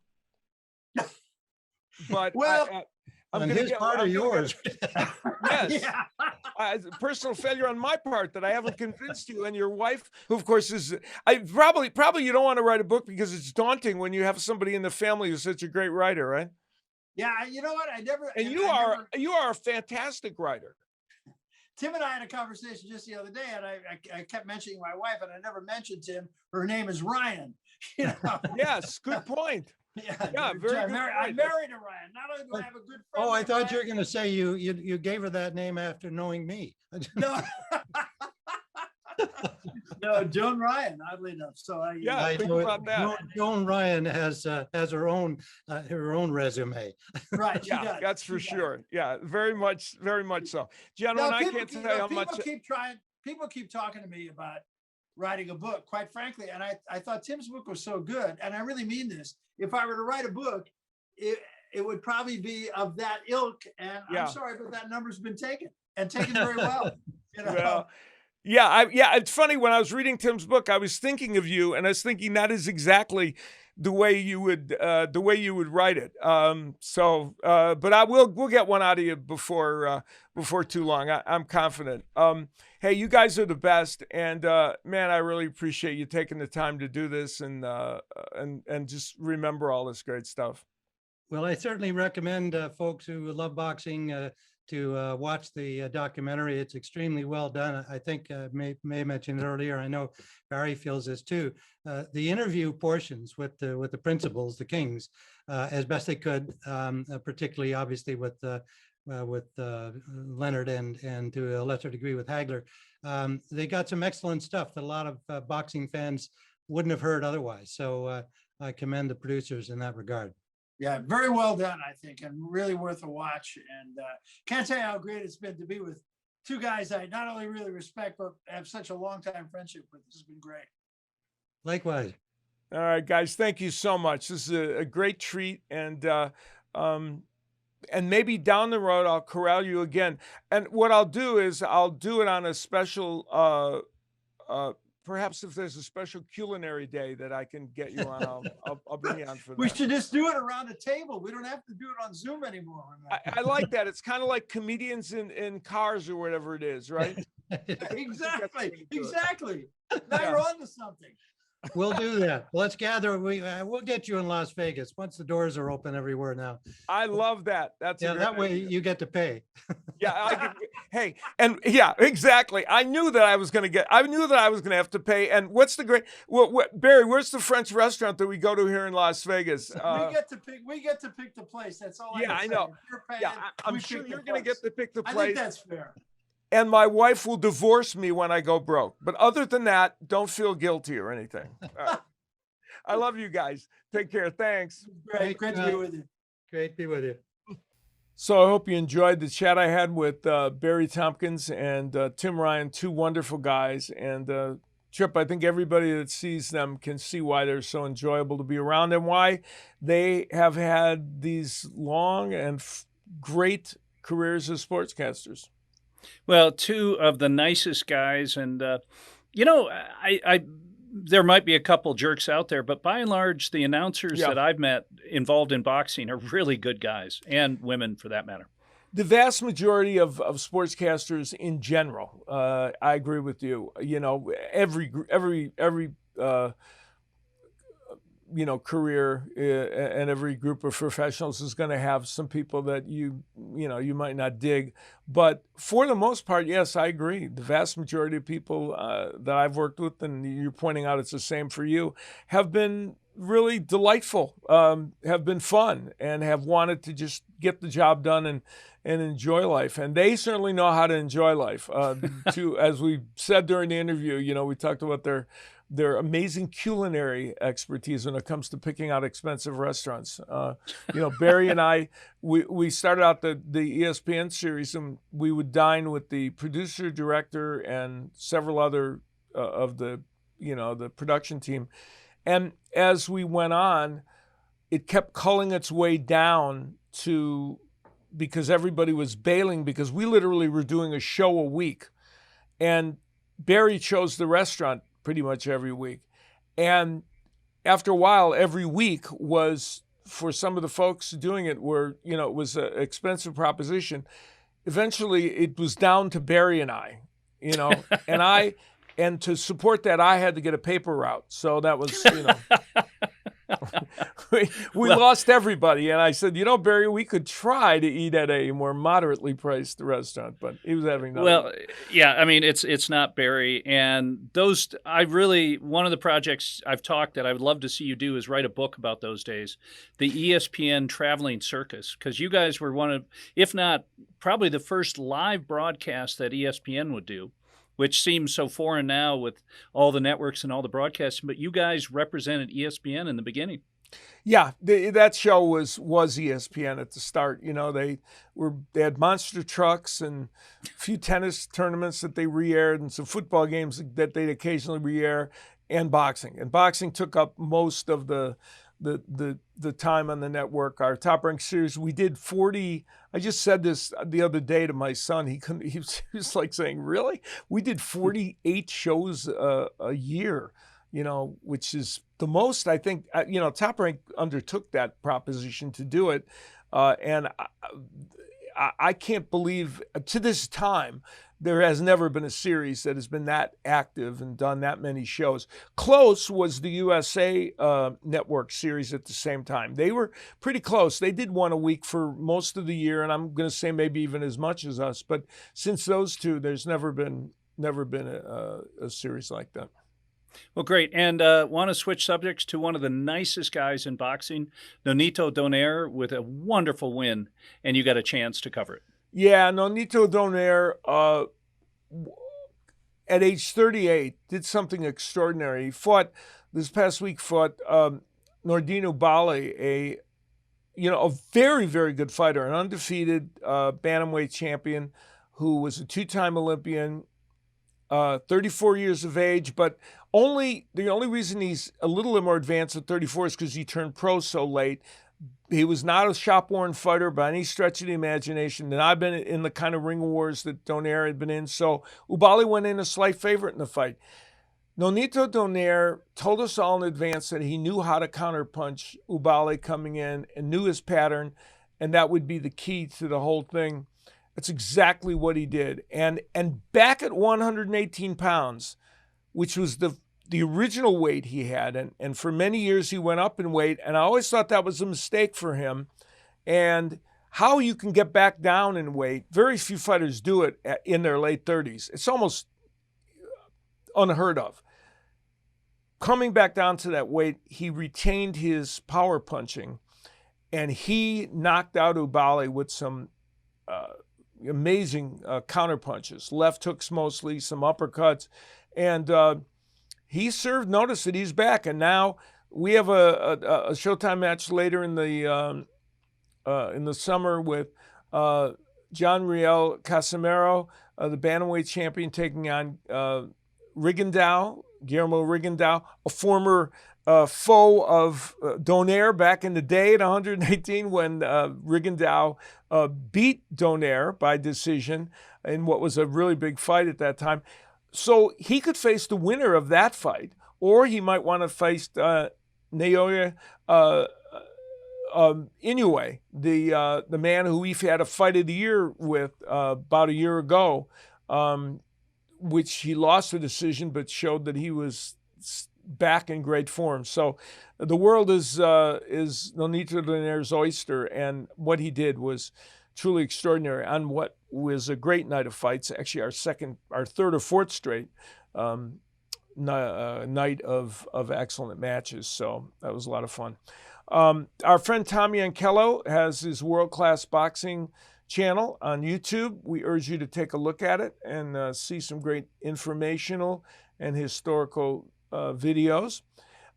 But well, I'm going to get part of yours. Yes. Yeah. Personal failure on my part that I haven't convinced you, and your wife, who of course is, probably you don't want to write a book because it's daunting when you have somebody in the family who's such a great writer, right? Yeah, you know what? You are a fantastic writer. Tim and I had a conversation just the other day, and I kept mentioning my wife, and I never mentioned Tim. Her name is Ryan. You know? Yes, good point. Yeah, very good. I'm married to Ryan. Not only do I have a good friend. Oh, I thought you were going to say you gave her that name after knowing me. No. No, Joan Ryan, oddly enough. So think about that. Joan Ryan has her own resume. Right. Yeah, that's for sure. Yeah, very much so. Gentlemen, I can't tell you how much. People keep talking to me about writing a book, quite frankly. And I thought Tim's book was so good. And I really mean this. If I were to write a book, it would probably be of that ilk. And I'm sorry, but that number's been taken very well. You know? Well, yeah. It's funny, when I was reading Tim's book, I was thinking of you, and I was thinking that is exactly the way you would write it. But we'll get one out of you before too long. I'm confident. Hey, you guys are the best, and man, I really appreciate you taking the time to do this and just remember all this great stuff. Well, I certainly recommend folks who love boxing to watch the documentary. It's extremely well done. I think may mention it earlier. I know Barry feels this too. The interview portions with the principals, the Kings, as best they could, particularly obviously with Leonard and to a lesser degree with Hagler. They got some excellent stuff that a lot of boxing fans wouldn't have heard otherwise. So I commend the producers in that regard. Yeah, very well done, I think, and really worth a watch. And can't tell you how great it's been to be with two guys I not only really respect, but have such a long time friendship with. This has been great. Likewise. All right, guys, thank you so much. This is a great treat, and maybe down the road I'll corral you again. And what I'll do is I'll do it on a special. Perhaps if there's a special culinary day that I can get you on, I'll bring you on for that. We should just do it around a table. We don't have to do it on Zoom anymore. I like that. It's kind of like comedians in cars or whatever it is, right? Exactly. Now you're on to something. We'll do that. Let's gather. We'll get you in Las Vegas once the doors are open everywhere now. I love that. That's a Yeah, great that way idea. you get to pay. Yeah, hey, and yeah, exactly. I knew that I was going to have to pay. And what's the great, Barry, where's the French restaurant that we go to here in Las Vegas? We get to pick the place. That's all. Yeah, I know. If you're paying, Yeah, I'm we sure pick the you're going to place. get to pick the I place. think that's fair. And my wife will divorce me when I go broke. But other than that, don't feel guilty or anything. All right. I love you guys. Take care. Thanks. Great to be with you. Great to be with you. So I hope you enjoyed the chat I had with Barry Tompkins and Tim Ryan, two wonderful guys. And Chip, I think everybody that sees them can see why they're so enjoyable to be around and why they have had these long and great careers as sportscasters. Well, two of the nicest guys. And, I there might be a couple jerks out there, but by and large, the announcers that I've met involved in boxing are really good guys, and women for that matter. The vast majority of sportscasters in general, I agree with you. Every career and every group of professionals is going to have some people that you might not dig. But for the most part, yes, I agree. The vast majority of people that I've worked with, and you're pointing out it's the same for you, have been really delightful, have been fun, and have wanted to just get the job done and enjoy life. And they certainly know how to enjoy life. As we said during the interview, we talked about their amazing culinary expertise when it comes to picking out expensive restaurants. Barry and I, we started out the ESPN series, and we would dine with the producer, director, and several other of the production team. And as we went on, it kept culling its way down because everybody was bailing, because we literally were doing a show a week. And Barry chose the restaurant pretty much every week. And after a while, every week was, for some of the folks doing it, it was an expensive proposition. Eventually, it was down to Barry and I, and to support that, I had to get a paper route. So that was, we lost everybody. And I said, Barry, we could try to eat at a more moderately priced restaurant, but he was having none. Well, yeah, I mean, it's not Barry. And one of the projects I've talked that I would love to see you do is write a book about those days, the ESPN traveling circus, because you guys were one of, if not probably the first live broadcast that ESPN would do, which seems so foreign now with all the networks and all the broadcasting, but you guys represented ESPN in the beginning. Yeah, that show was ESPN at the start. They had monster trucks and a few tennis tournaments that they re-aired, and some football games that they'd occasionally re-air, and boxing. And boxing took up most of the time on the network. Our Top Rank series, we did 40. I just said this the other day to my son. He was like saying, "Really? We did 48 shows a year." Which is the most, I think. Top Rank undertook that proposition to do it, and I can't believe, to this time, there has never been a series that has been that active and done that many shows. Close was the USA Network series at the same time. They were pretty close. They did one a week for most of the year, and I'm going to say maybe even as much as us. But since those two, there's never been a series like that. Well, great. And want to switch subjects to one of the nicest guys in boxing, Nonito Donaire, with a wonderful win, and you got a chance to cover it. Yeah, Nonito Donaire, at age 38, did something extraordinary. He this past week fought Nordine Ubali, a very, very good fighter, an undefeated bantamweight champion who was a two-time Olympian, 34 years of age, but the only reason he's a little more advanced at 34 is because he turned pro so late. He was not a shop-worn fighter by any stretch of the imagination, and I've been in the kind of ring wars that Donaire had been in, so Ubali went in a slight favorite in the fight. Nonito Donaire told us all in advance that he knew how to counterpunch Ubali coming in and knew his pattern, and that would be the key to the whole thing. That's exactly what he did. And back at 118 pounds, which was the the original weight he had. And for many years he went up in weight, and I always thought that was a mistake for him. And how you can get back down in weight, very few fighters do it in their late 30s. It's almost unheard of. Coming back down to that weight, he retained his power punching, and he knocked out Ubali with some amazing counter punches, left hooks mostly, some uppercuts, and he served notice that he's back. And now we have a Showtime match later in the summer with John Riel Casimero, the bantamweight champion, taking on Guillermo Rigondeaux, a former foe of Donaire back in the day at 118 when Rigondeaux beat Donaire by decision in what was a really big fight at that time. So he could face the winner of that fight, or he might want to face Naoya Inoue, the man who we've had a fight of the year with about a year ago, which he lost the decision, but showed that he was back in great form. So the world is Nonito Donaire's oyster, and what he did was truly extraordinary on what was a great night of fights. Actually, our third or fourth straight night of excellent matches. So that was a lot of fun. Our friend Tommy Ankello has his world-class boxing channel on YouTube. We urge you to take a look at it and see some great informational and historical videos.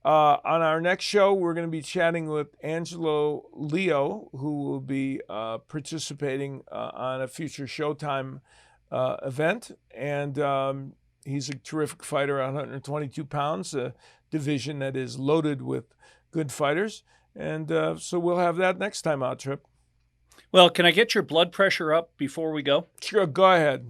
On our next show, we're going to be chatting with Angelo Leo, who will be participating on a future Showtime event. And he's a terrific fighter at 122 pounds, a division that is loaded with good fighters. And so we'll have that next time out, Trip. Well, can I get your blood pressure up before we go? Sure, go ahead.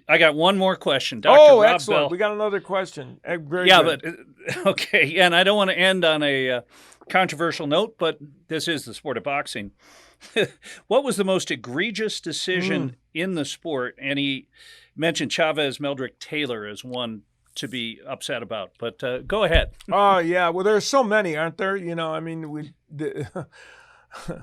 I got one more question. Dr. Oh, Rob excellent. Bell. We got another question. Very yeah, good. but okay. And I don't want to end on a controversial note, but this is the sport of boxing. What was the most egregious decision in the sport? And he mentioned Chavez Meldrick Taylor as one to be upset about. But go ahead. Oh, yeah. Well, there are so many, aren't there? You know, I mean,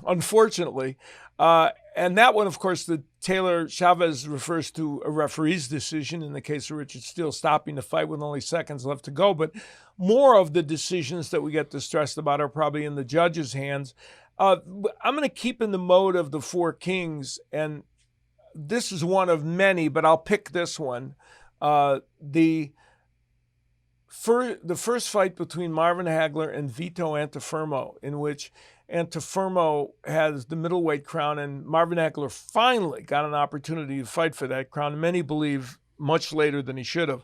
unfortunately. And that one, of course, the Taylor-Chavez refers to a referee's decision in the case of Richard Steele stopping the fight with only seconds left to go. But more of the decisions that we get distressed about are probably in the judges' hands. I'm going to keep in the mode of the Four Kings, and this is one of many, but I'll pick this one. The first fight between Marvin Hagler and Vito Antuofermo, in which Antuofermo has the middleweight crown, and Marvin Hagler finally got an opportunity to fight for that crown. Many believe much later than he should have.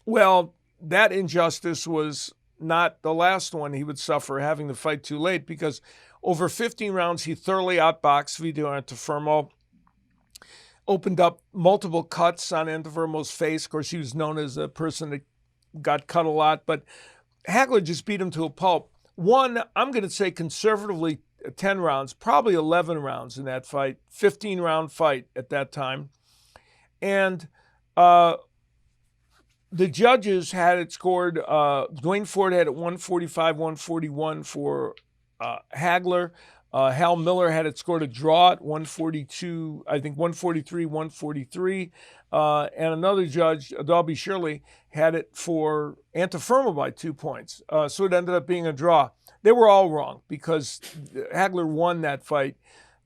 Well, that injustice was not the last one he would suffer, having the fight too late, because over 15 rounds he thoroughly outboxed Vito Antuofermo, opened up multiple cuts on Antuofermo's face. Of course, he was known as a person that got cut a lot, but Hagler just beat him to a pulp. Won, I'm going to say conservatively, 10 rounds, probably 11 rounds in that fight, 15-round fight at that time. And the judges had it scored, Dwayne Ford had it 145, 141 for Hagler. Hal Miller had it scored a draw at 142, I think 143, 143. And another judge, Adalby Shirley, had it for Antuofermo by 2 points. So it ended up being a draw. They were all wrong because Hagler won that fight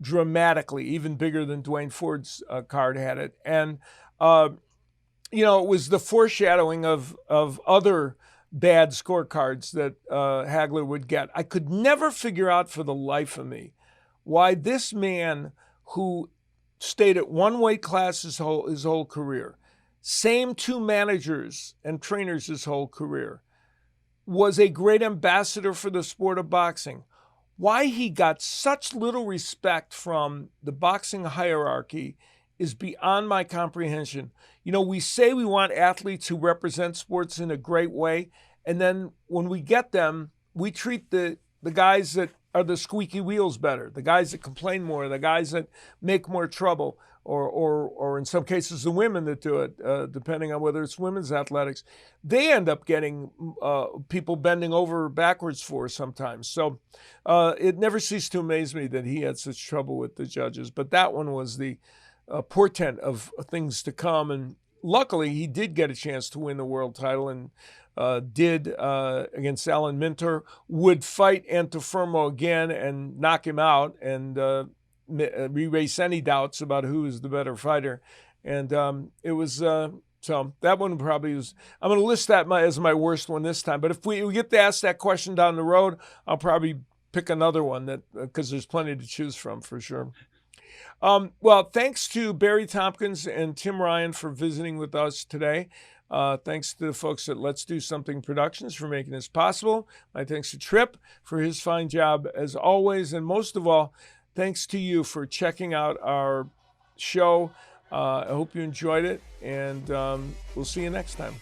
dramatically, even bigger than Dwayne Ford's card had it. And, you know, it was the foreshadowing of other bad scorecards that Hagler would get. I could never figure out for the life of me why this man who stayed at one weight class his whole career, same two managers and trainers his whole career, was a great ambassador for the sport of boxing. Why he got such little respect from the boxing hierarchy is beyond my comprehension. You know, we say we want athletes who represent sports in a great way, and then when we get them, we treat the guys that are the squeaky wheels better, the guys that complain more, the guys that make more trouble. or in some cases the women that do it, depending on whether it's women's athletics, they end up getting people bending over backwards for sometimes. So it never ceased to amaze me that he had such trouble with the judges. But that one was the portent of things to come. And luckily, he did get a chance to win the world title and did against Alan Minter, would fight Antuofermo again and knock him out and erase any doubts about who is the better fighter. And it was, so that one probably was, I'm going to list that as my worst one this time. But if we get to ask that question down the road, I'll probably pick another one that because there's plenty to choose from for sure. Well, thanks to Barry Tompkins and Tim Ryan for visiting with us today. Thanks to the folks at Let's Do Something Productions for making this possible. My thanks to Tripp for his fine job as always. And most of all, thanks to you for checking out our show. I hope you enjoyed it, and we'll see you next time.